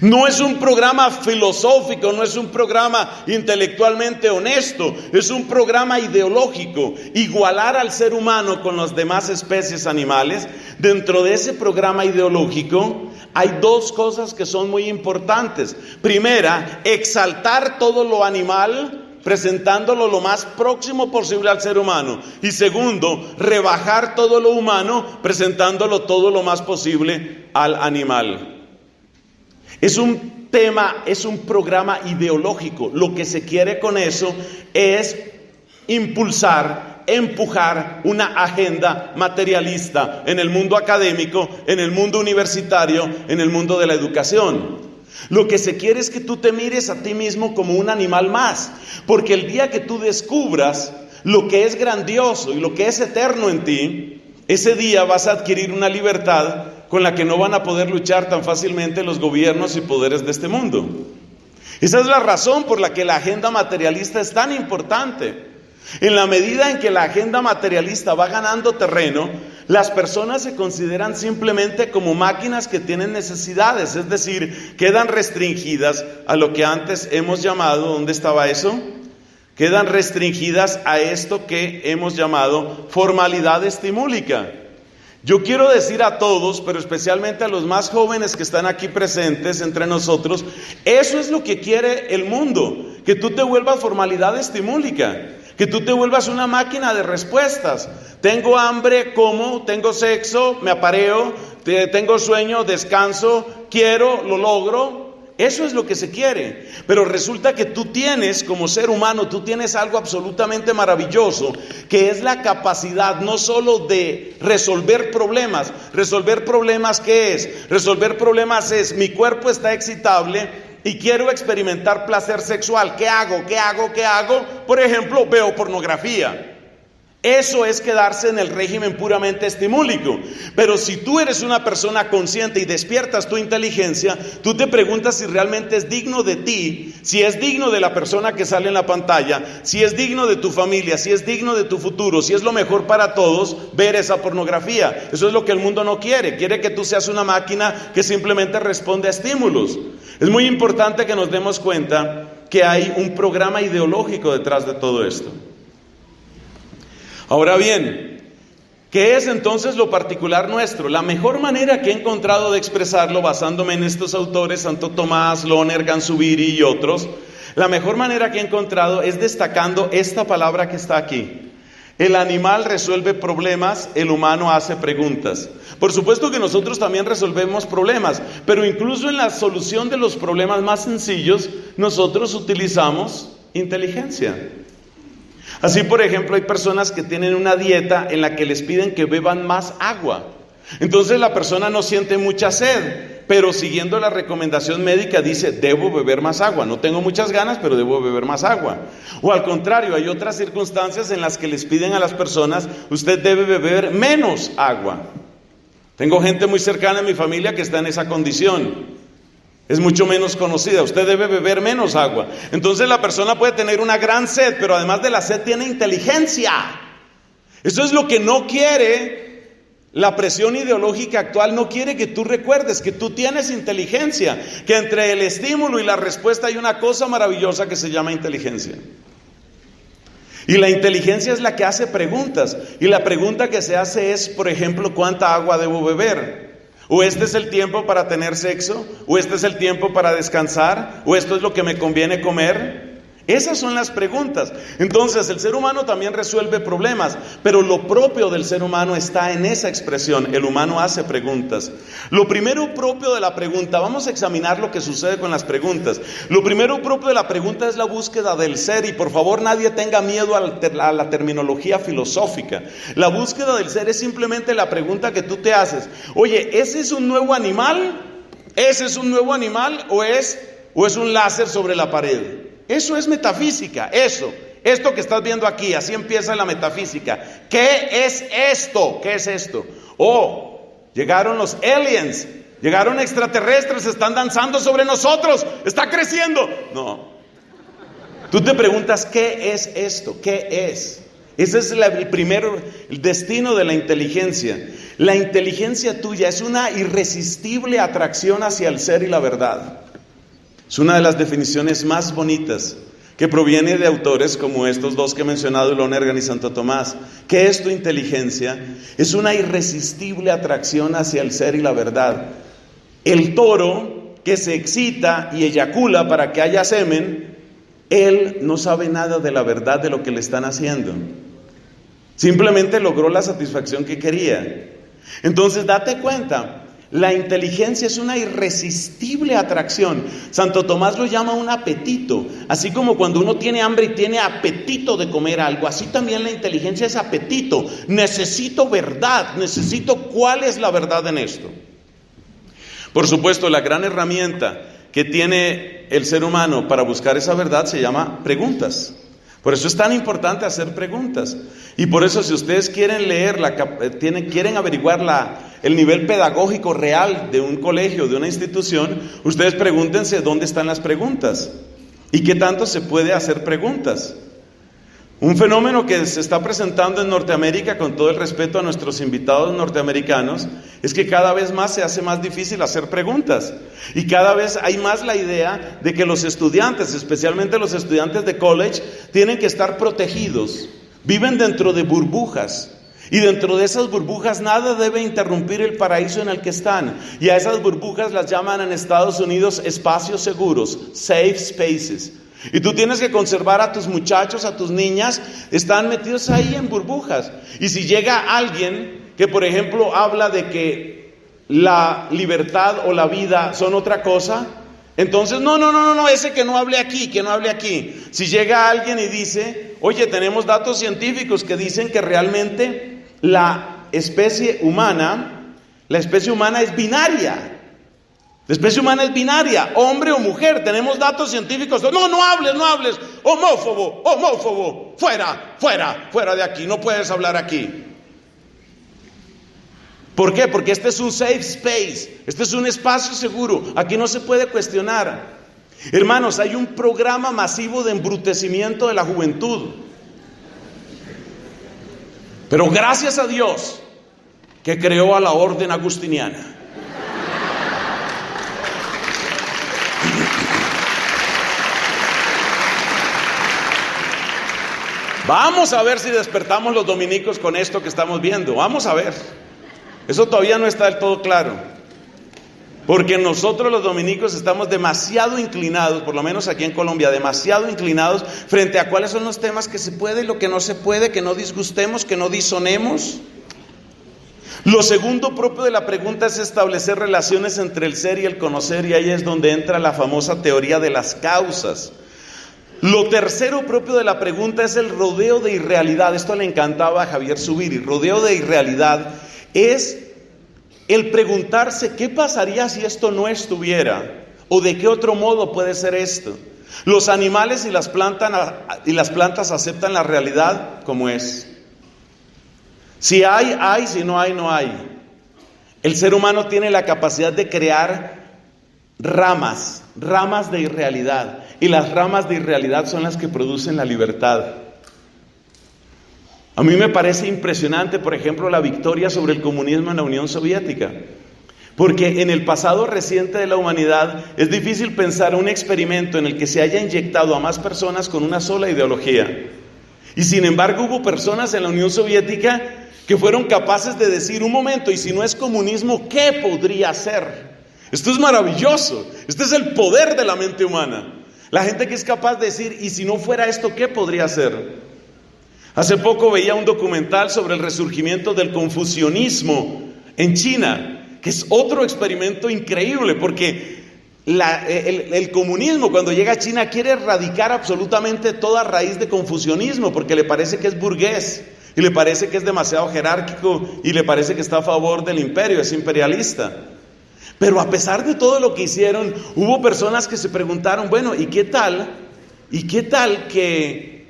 no es un programa filosófico, no es un programa intelectualmente honesto, es un programa ideológico. Igualar al ser humano con las demás especies animales. Dentro de ese programa ideológico hay dos cosas que son muy importantes. Primera, exaltar todo lo animal, presentándolo lo más próximo posible al ser humano. Y segundo, rebajar todo lo humano, presentándolo todo lo más posible al animal. Es un tema, es un programa ideológico. Lo que se quiere con eso es impulsar, empujar una agenda materialista en el mundo académico, en el mundo universitario, en el mundo de la educación. Lo que se quiere es que tú te mires a ti mismo como un animal más, porque el día que tú descubras lo que es grandioso y lo que es eterno en ti, ese día vas a adquirir una libertad con la que no van a poder luchar tan fácilmente los gobiernos y poderes de este mundo. Esa es la razón por la que la agenda materialista es tan importante. En la medida en que la agenda materialista va ganando terreno, las personas se consideran simplemente como máquinas que tienen necesidades, es decir, quedan restringidas a lo que antes hemos llamado, ¿dónde estaba eso? Quedan restringidas a esto que hemos llamado formalidad estimúlica. Yo quiero decir a todos, pero especialmente a los más jóvenes que están aquí presentes entre nosotros, eso es lo que quiere el mundo, que tú te vuelvas formalidad estimúlica, que tú te vuelvas una máquina de respuestas. Tengo hambre, como, tengo sexo, me apareo, tengo sueño, descanso, quiero, lo logro. Eso es lo que se quiere, pero resulta que tú tienes, como ser humano, tú tienes algo absolutamente maravilloso, que es la capacidad no solo de resolver problemas. ¿Resolver problemas qué es? Resolver problemas es, mi cuerpo está excitable y quiero experimentar placer sexual. ¿Qué hago? ¿Qué hago? ¿Qué hago? Por ejemplo, veo pornografía. Eso es quedarse en el régimen puramente estimúlico. Pero si tú eres una persona consciente y despiertas tu inteligencia, tú te preguntas si realmente es digno de ti, si es digno de la persona que sale en la pantalla, si es digno de tu familia, si es digno de tu futuro, si es lo mejor para todos ver esa pornografía. Eso es lo que el mundo no quiere. Quiere que tú seas una máquina que simplemente responde a estímulos. Es muy importante que nos demos cuenta que hay un programa ideológico detrás de todo esto. Ahora bien, ¿qué es entonces lo particular nuestro? La mejor manera que he encontrado de expresarlo, basándome en estos autores, Santo Tomás, Lonergan, Zubiri y otros, la mejor manera que he encontrado es destacando esta palabra que está aquí. El animal resuelve problemas, el humano hace preguntas. Por supuesto que nosotros también resolvemos problemas, pero incluso en la solución de los problemas más sencillos, nosotros utilizamos inteligencia. Así, por ejemplo, hay personas que tienen una dieta en la que les piden que beban más agua. Entonces la persona no siente mucha sed, pero siguiendo la recomendación médica dice, debo beber más agua. No tengo muchas ganas, pero debo beber más agua. O al contrario, hay otras circunstancias en las que les piden a las personas, usted debe beber menos agua. Tengo gente muy cercana en mi familia que está en esa condición. Es mucho menos conocida, usted debe beber menos agua. Entonces la persona puede tener una gran sed, pero además de la sed tiene inteligencia. Eso es lo que no quiere la presión ideológica actual. No quiere que tú recuerdes que tú tienes inteligencia, que entre el estímulo y la respuesta hay una cosa maravillosa que se llama inteligencia. Y la inteligencia es la que hace preguntas, y la pregunta que se hace es, por ejemplo, ¿cuánta agua debo beber? O este es el tiempo para tener sexo, o este es el tiempo para descansar, o esto es lo que me conviene comer. Esas son las preguntas. Entonces, el ser humano también resuelve problemas, pero lo propio del ser humano está en esa expresión. El humano hace preguntas. Lo primero propio de la pregunta, vamos a examinar lo que sucede con las preguntas. Lo primero propio de la pregunta es la búsqueda del ser, y por favor nadie tenga miedo a la terminología filosófica. La búsqueda del ser es simplemente la pregunta que tú te haces. Oye, ¿ese es un nuevo animal? ¿Ese es un nuevo animal o es un láser sobre la pared? Eso es metafísica, esto que estás viendo aquí, así empieza la metafísica. ¿Qué es esto? ¿Qué es esto? Oh, llegaron los aliens, llegaron extraterrestres, están danzando sobre nosotros, está creciendo. No, tú te preguntas, ¿qué es esto? ¿Qué es? Ese es el destino de la inteligencia. La inteligencia tuya es una irresistible atracción hacia el ser y la verdad. Es una de las definiciones más bonitas que proviene de autores como estos dos que he mencionado, Lonergan y Santo Tomás. ¿Qué es tu inteligencia? Es una irresistible atracción hacia el ser y la verdad. El toro que se excita y eyacula para que haya semen, él no sabe nada de la verdad de lo que le están haciendo. Simplemente logró la satisfacción que quería. Entonces date cuenta. La inteligencia es una irresistible atracción. Santo Tomás lo llama un apetito. Así como cuando uno tiene hambre y tiene apetito de comer algo, así también la inteligencia es apetito. Necesito verdad, necesito cuál es la verdad en esto. Por supuesto, la gran herramienta que tiene el ser humano para buscar esa verdad se llama preguntas. Por eso es tan importante hacer preguntas. Y por eso, si ustedes quieren leer, quieren averiguar el nivel pedagógico real de un colegio, de una institución, ustedes pregúntense dónde están las preguntas y qué tanto se puede hacer preguntas. Un fenómeno que se está presentando en Norteamérica, con todo el respeto a nuestros invitados norteamericanos, es que cada vez más se hace más difícil hacer preguntas. Y cada vez hay más la idea de que los estudiantes, especialmente los estudiantes de college, tienen que estar protegidos. Viven dentro de burbujas. Y dentro de esas burbujas nada debe interrumpir el paraíso en el que están. Y a esas burbujas las llaman en Estados Unidos espacios seguros, safe spaces. Y tú tienes que conservar a tus muchachos, a tus niñas, están metidos ahí en burbujas. Y si llega alguien que, por ejemplo, habla de que la libertad o la vida son otra cosa, entonces, no, ese que no hable aquí, que no hable aquí. Si llega alguien y dice, oye, tenemos datos científicos que dicen que realmente la especie humana es binaria. La especie humana es binaria, hombre o mujer, tenemos datos científicos. No hables, homófobo, fuera de aquí, no puedes hablar aquí. ¿Por qué? Porque este es un safe space, este es un espacio seguro, aquí no se puede cuestionar. Hermanos, hay un programa masivo de embrutecimiento de la juventud. Pero gracias a Dios que creó a la orden agustiniana. Vamos a ver si despertamos los dominicos con esto que estamos viendo. Vamos a ver. Eso todavía no está del todo claro. Porque nosotros los dominicos estamos demasiado inclinados, por lo menos aquí en Colombia, demasiado inclinados frente a cuáles son los temas que se puede y lo que no se puede, que no disgustemos, que no disonemos. Lo segundo propio de la pregunta es establecer relaciones entre el ser y el conocer, y ahí es donde entra la famosa teoría de las causas. Lo tercero propio de la pregunta es el rodeo de irrealidad. Esto le encantaba a Javier Zubiri. Rodeo de irrealidad es el preguntarse qué pasaría si esto no estuviera, o de qué otro modo puede ser esto. Los animales y las plantas aceptan la realidad como es. Si hay, si no hay, no hay. El ser humano tiene la capacidad de crear ramas de irrealidad, y las ramas de irrealidad son las que producen la libertad. A mí me parece impresionante, por ejemplo, la victoria sobre el comunismo en la Unión Soviética, porque en el pasado reciente de la humanidad es difícil pensar un experimento en el que se haya inyectado a más personas con una sola ideología. Y sin embargo hubo personas en la Unión Soviética que fueron capaces de decir, un momento, y si no es comunismo, ¿qué podría ser? Esto es maravilloso, este es el poder de la mente humana. La gente que es capaz de decir, ¿y si no fuera esto, qué podría ser? Hace poco veía un documental sobre el resurgimiento del confucianismo en China, que es otro experimento increíble, porque el comunismo cuando llega a China quiere erradicar absolutamente toda raíz de confucianismo, porque le parece que es burgués, y le parece que es demasiado jerárquico, y le parece que está a favor del imperio, es imperialista. Pero a pesar de todo lo que hicieron, hubo personas que se preguntaron, bueno, ¿y qué tal? ¿Y qué tal que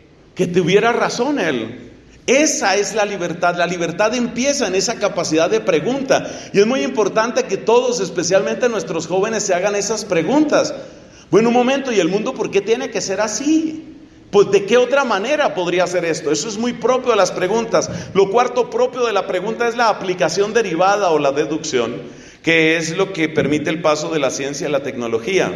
tuviera razón él? Esa es la libertad. La libertad empieza en esa capacidad de pregunta. Y es muy importante que todos, especialmente nuestros jóvenes, se hagan esas preguntas. Bueno, un momento, ¿y el mundo por qué tiene que ser así? Pues ¿de qué otra manera podría ser esto? Eso es muy propio de las preguntas. Lo cuarto propio de la pregunta es la aplicación derivada o la deducción, que es lo que permite el paso de la ciencia a la tecnología.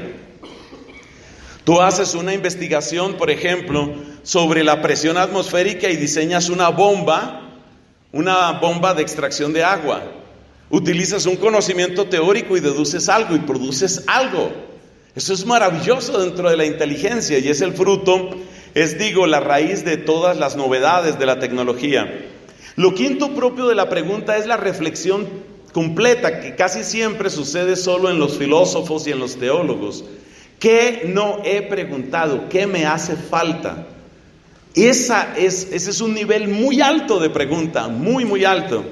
Tú haces una investigación, por ejemplo, sobre la presión atmosférica y diseñas una bomba de extracción de agua. Utilizas un conocimiento teórico y deduces algo y produces algo. Eso es maravilloso dentro de la inteligencia y es el fruto, la raíz de todas las novedades de la tecnología. Lo quinto propio de la pregunta es la reflexión completa, que casi siempre sucede solo en los filósofos y en los teólogos. ¿Qué no he preguntado? ¿Qué me hace falta? Ese es un nivel muy alto de pregunta, muy, muy alto.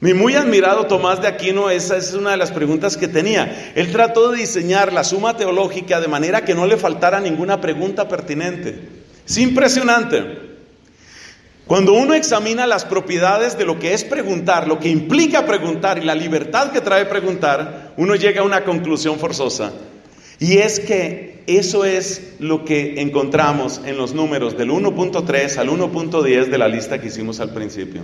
Mi muy admirado Tomás de Aquino, esa es una de las preguntas que tenía. Él trató de diseñar la Suma Teológica de manera que no le faltara ninguna pregunta pertinente. Es impresionante. Cuando uno examina las propiedades de lo que es preguntar, lo que implica preguntar y la libertad que trae preguntar, uno llega a una conclusión forzosa. Y es que eso es lo que encontramos en los números del 1.3 al 1.10 de la lista que hicimos al principio.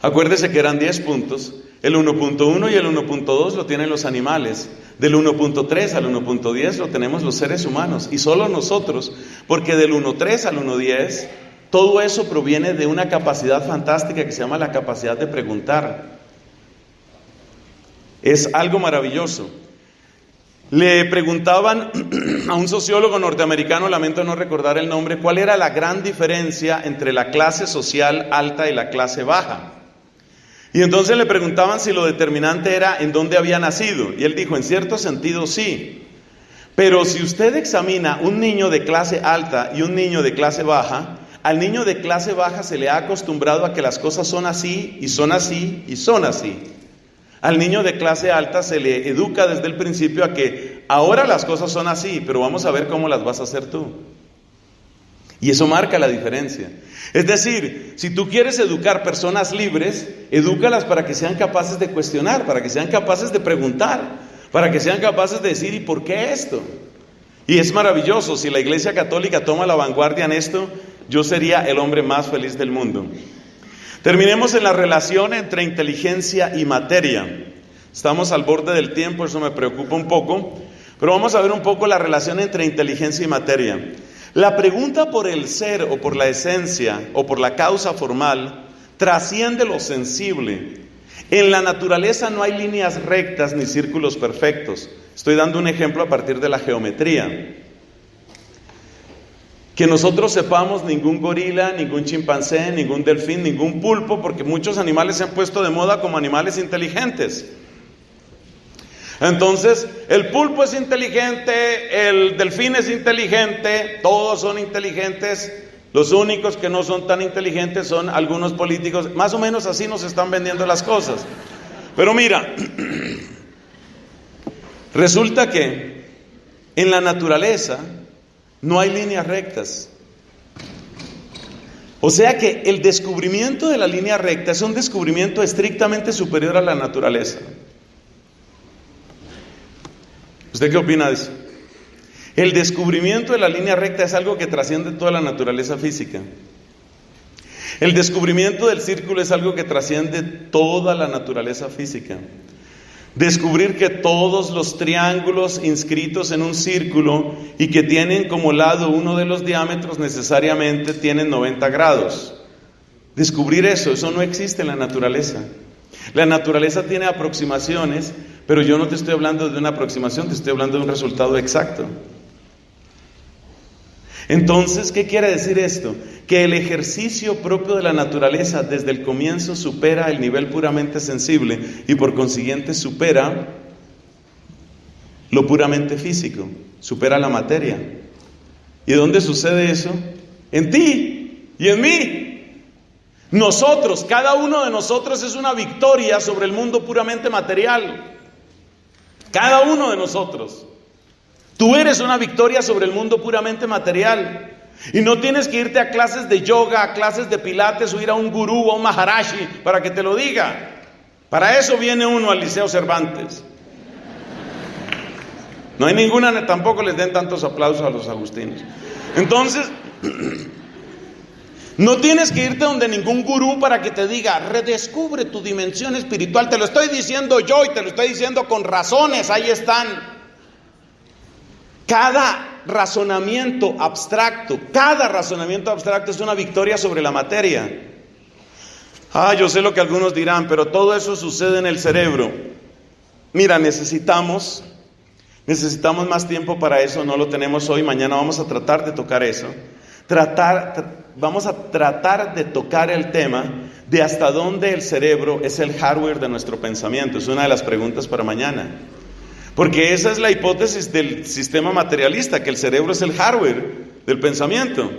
Acuérdese que eran 10 puntos, el 1.1 y el 1.2 lo tienen los animales, del 1.3 al 1.10 lo tenemos los seres humanos y solo nosotros, porque del 1.3 al 1.10 todo eso proviene de una capacidad fantástica que se llama la capacidad de preguntar. Es algo maravilloso. Le preguntaban a un sociólogo norteamericano, lamento no recordar el nombre, cuál era la gran diferencia entre la clase social alta y la clase baja. Y entonces le preguntaban si lo determinante era en dónde había nacido. Y él dijo, en cierto sentido sí. Pero si usted examina un niño de clase alta y un niño de clase baja, al niño de clase baja se le ha acostumbrado a que las cosas son así, y son así, y son así. Al niño de clase alta se le educa desde el principio a que ahora las cosas son así, pero vamos a ver cómo las vas a hacer tú. Y eso marca la diferencia. Es decir, si tú quieres educar personas libres, edúcalas para que sean capaces de cuestionar, para que sean capaces de preguntar, para que sean capaces de decir, ¿y por qué esto? Y es maravilloso, si la Iglesia Católica toma la vanguardia en esto, yo sería el hombre más feliz del mundo. Terminemos en la relación entre inteligencia y materia. Estamos al borde del tiempo, eso me preocupa un poco, pero vamos a ver un poco la relación entre inteligencia y materia. La pregunta por el ser o por la esencia o por la causa formal trasciende lo sensible. En la naturaleza no hay líneas rectas ni círculos perfectos. Estoy dando un ejemplo a partir de la geometría. Que nosotros sepamos, ningún gorila, ningún chimpancé, ningún delfín, ningún pulpo, porque muchos animales se han puesto de moda como animales inteligentes. Entonces, el pulpo es inteligente, el delfín es inteligente, todos son inteligentes. Los únicos que no son tan inteligentes son algunos políticos. Más o menos así nos están vendiendo las cosas. Pero mira, resulta que en la naturaleza no hay líneas rectas. O sea que el descubrimiento de la línea recta es un descubrimiento estrictamente superior a la naturaleza. ¿Usted qué opina de eso? El descubrimiento de la línea recta es algo que trasciende toda la naturaleza física. El descubrimiento del círculo es algo que trasciende toda la naturaleza física. Descubrir que todos los triángulos inscritos en un círculo y que tienen como lado uno de los diámetros necesariamente tienen 90 grados. Descubrir eso no existe en la naturaleza. La naturaleza tiene aproximaciones, pero yo no te estoy hablando de una aproximación, te estoy hablando de un resultado exacto. Entonces, ¿qué quiere decir esto? Que el ejercicio propio de la naturaleza desde el comienzo supera el nivel puramente sensible y por consiguiente supera lo puramente físico, supera la materia. ¿Y dónde sucede eso? En ti y en mí. Nosotros, cada uno de nosotros es una victoria sobre el mundo puramente material. Cada uno de nosotros. Tú eres una victoria sobre el mundo puramente material. Y no tienes que irte a clases de yoga, a clases de pilates o ir a un gurú o a un maharashi para que te lo diga. Para eso viene uno al Liceo Cervantes. No hay ninguna, tampoco les den tantos aplausos a los agustinos. Entonces, no tienes que irte donde ningún gurú para que te diga, redescubre tu dimensión espiritual. Te lo estoy diciendo yo y te lo estoy diciendo con razones, ahí están. Cada razonamiento abstracto es una victoria sobre la materia. Yo sé lo que algunos dirán, pero todo eso sucede en el cerebro. Mira, necesitamos más tiempo para eso, no lo tenemos hoy, mañana vamos a tratar de tocar eso. Vamos a tratar de tocar el tema de hasta dónde el cerebro es el hardware de nuestro pensamiento. Es una de las preguntas para mañana. Porque esa es la hipótesis del sistema materialista, que el cerebro es el hardware del pensamiento.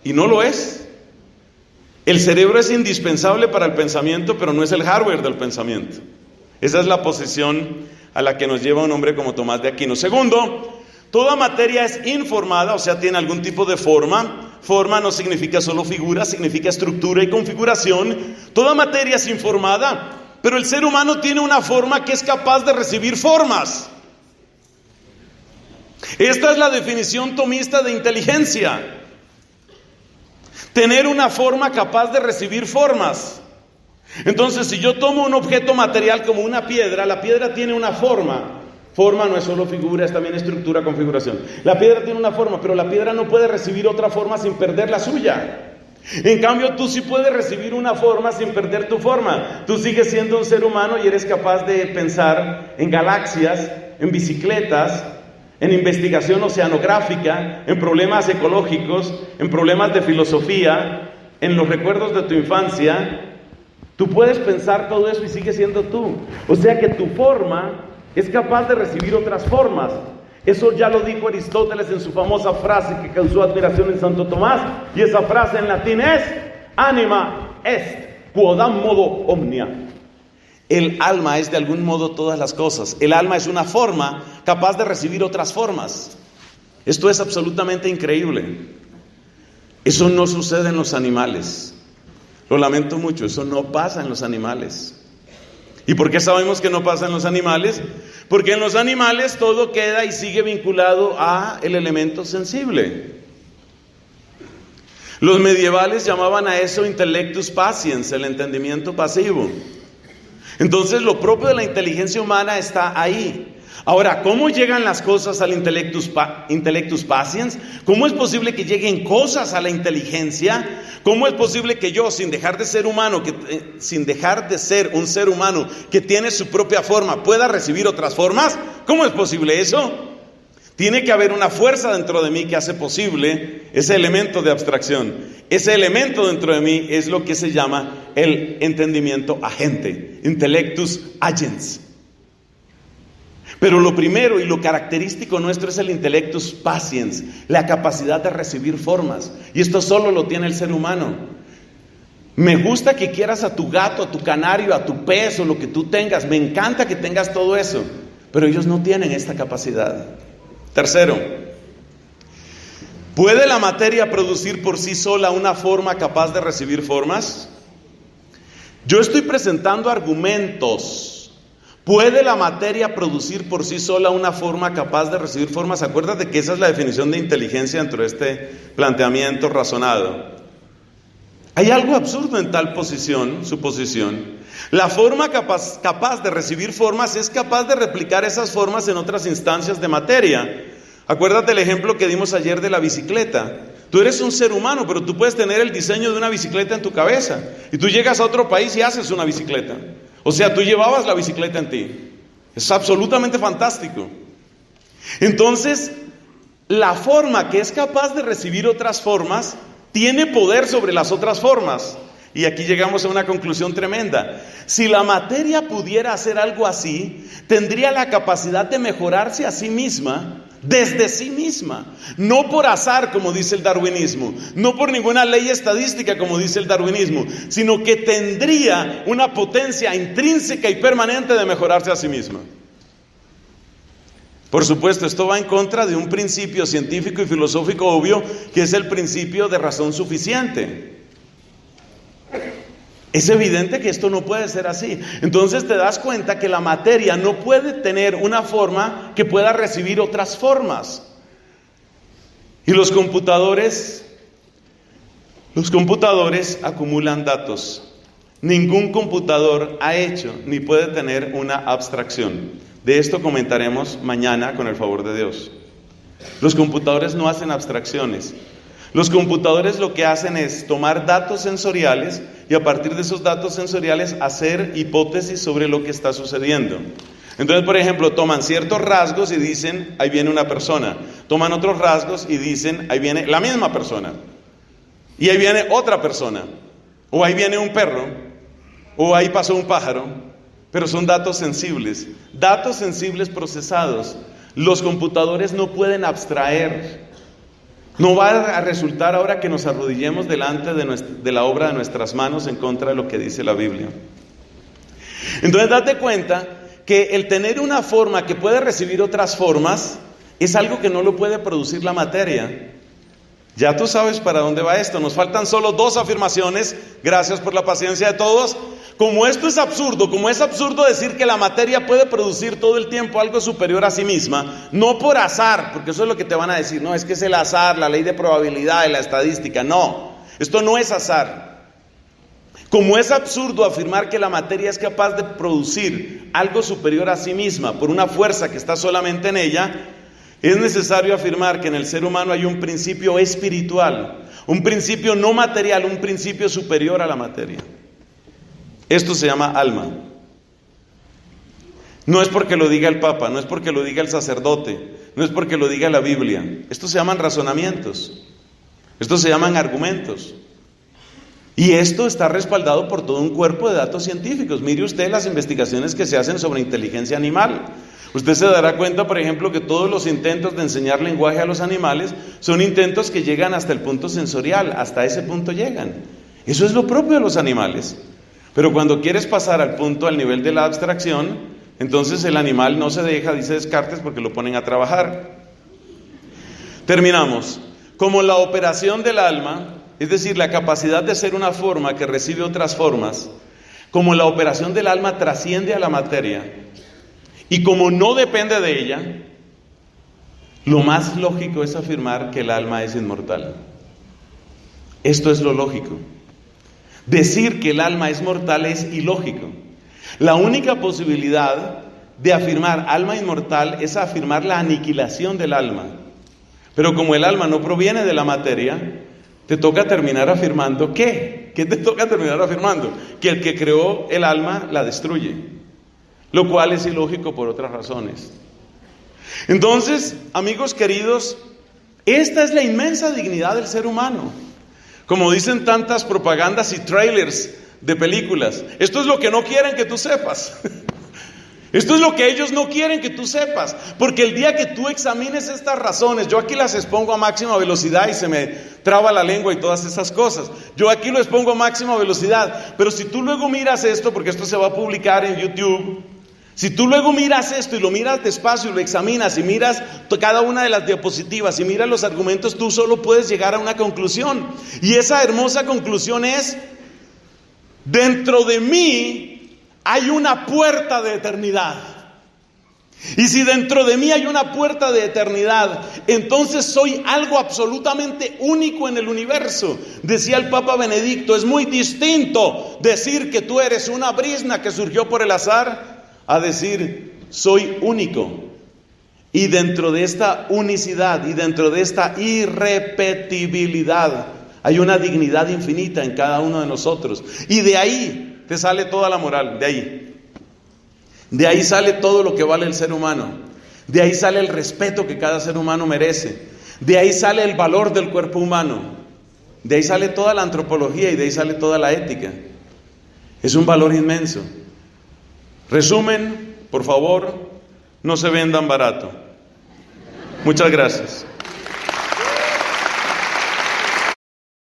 Y no lo es. El cerebro es indispensable para el pensamiento, pero no es el hardware del pensamiento. Esa es la posición a la que nos lleva un hombre como Tomás de Aquino. Segundo, toda materia es informada, o sea, tiene algún tipo de forma. Forma no significa solo figura, significa estructura y configuración. Toda materia es informada, pero el ser humano tiene una forma que es capaz de recibir formas. Esta es la definición tomista de inteligencia. Tener una forma capaz de recibir formas. Entonces, si yo tomo un objeto material como una piedra, la piedra tiene una forma. Forma no es solo figura, es también estructura, configuración. La piedra tiene una forma, pero la piedra no puede recibir otra forma sin perder la suya. En cambio, tú sí puedes recibir una forma sin perder tu forma. Tú sigues siendo un ser humano y eres capaz de pensar en galaxias, en bicicletas, en investigación oceanográfica, en problemas ecológicos, en problemas de filosofía, en los recuerdos de tu infancia. Tú puedes pensar todo eso y sigues siendo tú. O sea que tu forma es capaz de recibir otras formas. Eso ya lo dijo Aristóteles en su famosa frase que causó admiración en Santo Tomás. Y esa frase en latín es: anima est quodam modo omnia. El alma es de algún modo todas las cosas. El alma es una forma capaz de recibir otras formas. Esto es absolutamente increíble. Eso no sucede en los animales. Lo lamento mucho, eso no pasa en los animales. ¿Y por qué sabemos que no pasa en los animales? Porque en los animales todo queda y sigue vinculado a el elemento sensible. Los medievales llamaban a eso intellectus patiens, el entendimiento pasivo. Entonces lo propio de la inteligencia humana está ahí. Ahora, ¿cómo llegan las cosas al intellectus patiens? ¿Cómo es posible que lleguen cosas a la inteligencia? ¿Cómo es posible que yo, sin dejar de ser un ser humano que tiene su propia forma, pueda recibir otras formas? ¿Cómo es posible eso? Tiene que haber una fuerza dentro de mí que hace posible ese elemento de abstracción. Ese elemento dentro de mí es lo que se llama el entendimiento agente, intellectus agens. Pero lo primero y lo característico nuestro es el intellectus patiens, la capacidad de recibir formas. Y esto solo lo tiene el ser humano. Me gusta que quieras a tu gato, a tu canario, a tu pez o lo que tú tengas. Me encanta que tengas todo eso. Pero ellos no tienen esta capacidad. Tercero, ¿puede la materia producir por sí sola una forma capaz de recibir formas? Yo estoy presentando argumentos. ¿Puede la materia producir por sí sola una forma capaz de recibir formas? Acuérdate que esa es la definición de inteligencia dentro de este planteamiento razonado. Hay algo absurdo en tal suposición. La forma capaz de recibir formas es capaz de replicar esas formas en otras instancias de materia. Acuérdate el ejemplo que dimos ayer de la bicicleta. Tú eres un ser humano, pero tú puedes tener el diseño de una bicicleta en tu cabeza. Y tú llegas a otro país y haces una bicicleta. O sea, tú llevabas la bicicleta en ti. Es absolutamente fantástico. Entonces, la forma que es capaz de recibir otras formas tiene poder sobre las otras formas. Y aquí llegamos a una conclusión tremenda. Si la materia pudiera hacer algo así, tendría la capacidad de mejorarse a sí misma, desde sí misma. No por azar, como dice el darwinismo, no por ninguna ley estadística, como dice el darwinismo, sino que tendría una potencia intrínseca y permanente de mejorarse a sí misma. Por supuesto, esto va en contra de un principio científico y filosófico obvio, que es el principio de razón suficiente. Es evidente que esto no puede ser así. Entonces te das cuenta que la materia no puede tener una forma que pueda recibir otras formas. Y los computadores acumulan datos. Ningún computador ha hecho ni puede tener una abstracción. De esto comentaremos mañana con el favor de Dios. Los computadores no hacen abstracciones. Los computadores lo que hacen es tomar datos sensoriales y a partir de esos datos sensoriales hacer hipótesis sobre lo que está sucediendo. Entonces, por ejemplo, toman ciertos rasgos y dicen, ahí viene una persona. Toman otros rasgos y dicen, ahí viene la misma persona. Y ahí viene otra persona. O ahí viene un perro. O ahí pasó un pájaro. Pero son datos sensibles procesados. Los computadores no pueden abstraer. No va a resultar ahora que nos arrodillemos delante de la obra de nuestras manos en contra de lo que dice la Biblia. Entonces date cuenta que el tener una forma que puede recibir otras formas es algo que no lo puede producir la materia. Ya tú sabes para dónde va esto. Nos faltan solo 2 afirmaciones. Gracias por la paciencia de todos. Como esto es absurdo, como es absurdo decir que la materia puede producir todo el tiempo algo superior a sí misma, no por azar, porque eso es lo que te van a decir, no, es que es el azar, la ley de probabilidad y la estadística. No, esto no es azar. Como es absurdo afirmar que la materia es capaz de producir algo superior a sí misma por una fuerza que está solamente en ella, es necesario afirmar que en el ser humano hay un principio espiritual, un principio no material, un principio superior a la materia. Esto se llama alma. No es porque lo diga el Papa, no es porque lo diga el sacerdote, no es porque lo diga la Biblia. Estos se llaman razonamientos, estos se llaman argumentos. Y esto está respaldado por todo un cuerpo de datos científicos. Mire usted las investigaciones que se hacen sobre inteligencia animal. Usted se dará cuenta, por ejemplo, que todos los intentos de enseñar lenguaje a los animales son intentos que llegan hasta el punto sensorial, hasta ese punto llegan. Eso es lo propio de los animales. Pero cuando quieres pasar al nivel de la abstracción, entonces el animal no se deja, dice Descartes, porque lo ponen a trabajar. Terminamos. Como la operación del alma, es decir, la capacidad de ser una forma que recibe otras formas, como la operación del alma trasciende a la materia, y como no depende de ella, lo más lógico es afirmar que el alma es inmortal. Esto es lo lógico. Decir que el alma es mortal es ilógico. La única posibilidad de afirmar alma inmortal es afirmar la aniquilación del alma. Pero como el alma no proviene de la materia, te toca terminar afirmando ¿qué? ¿Qué te toca terminar afirmando? Que el que creó el alma la destruye, lo cual es ilógico por otras razones. Entonces, amigos queridos, esta es la inmensa dignidad del ser humano. Como dicen tantas propagandas y trailers de películas, esto es lo que no quieren que tú sepas. Esto es lo que ellos no quieren que tú sepas, porque el día que tú examines estas razones, yo aquí las expongo a máxima velocidad y se me traba la lengua y todas esas cosas. Yo aquí lo expongo a máxima velocidad, pero si tú luego miras esto, porque esto se va a publicar en YouTube, si tú luego miras esto y lo miras despacio y lo examinas y miras cada una de las diapositivas y miras los argumentos, tú solo puedes llegar a una conclusión. Y esa hermosa conclusión es: dentro de mí hay una puerta de eternidad. Y si dentro de mí hay una puerta de eternidad, entonces soy algo absolutamente único en el universo. Decía el Papa Benedicto, es muy distinto decir que tú eres una brizna que surgió por el azar a decir soy único. Y dentro de esta unicidad y dentro de esta irrepetibilidad hay una dignidad infinita en cada uno de nosotros. Y de ahí te sale toda la moral, de ahí. De ahí sale todo lo que vale el ser humano. De ahí sale el respeto que cada ser humano merece. De ahí sale el valor del cuerpo humano. De ahí sale toda la antropología y de ahí sale toda la ética. Es un valor inmenso. Resumen, por favor, no se vendan barato. Muchas gracias.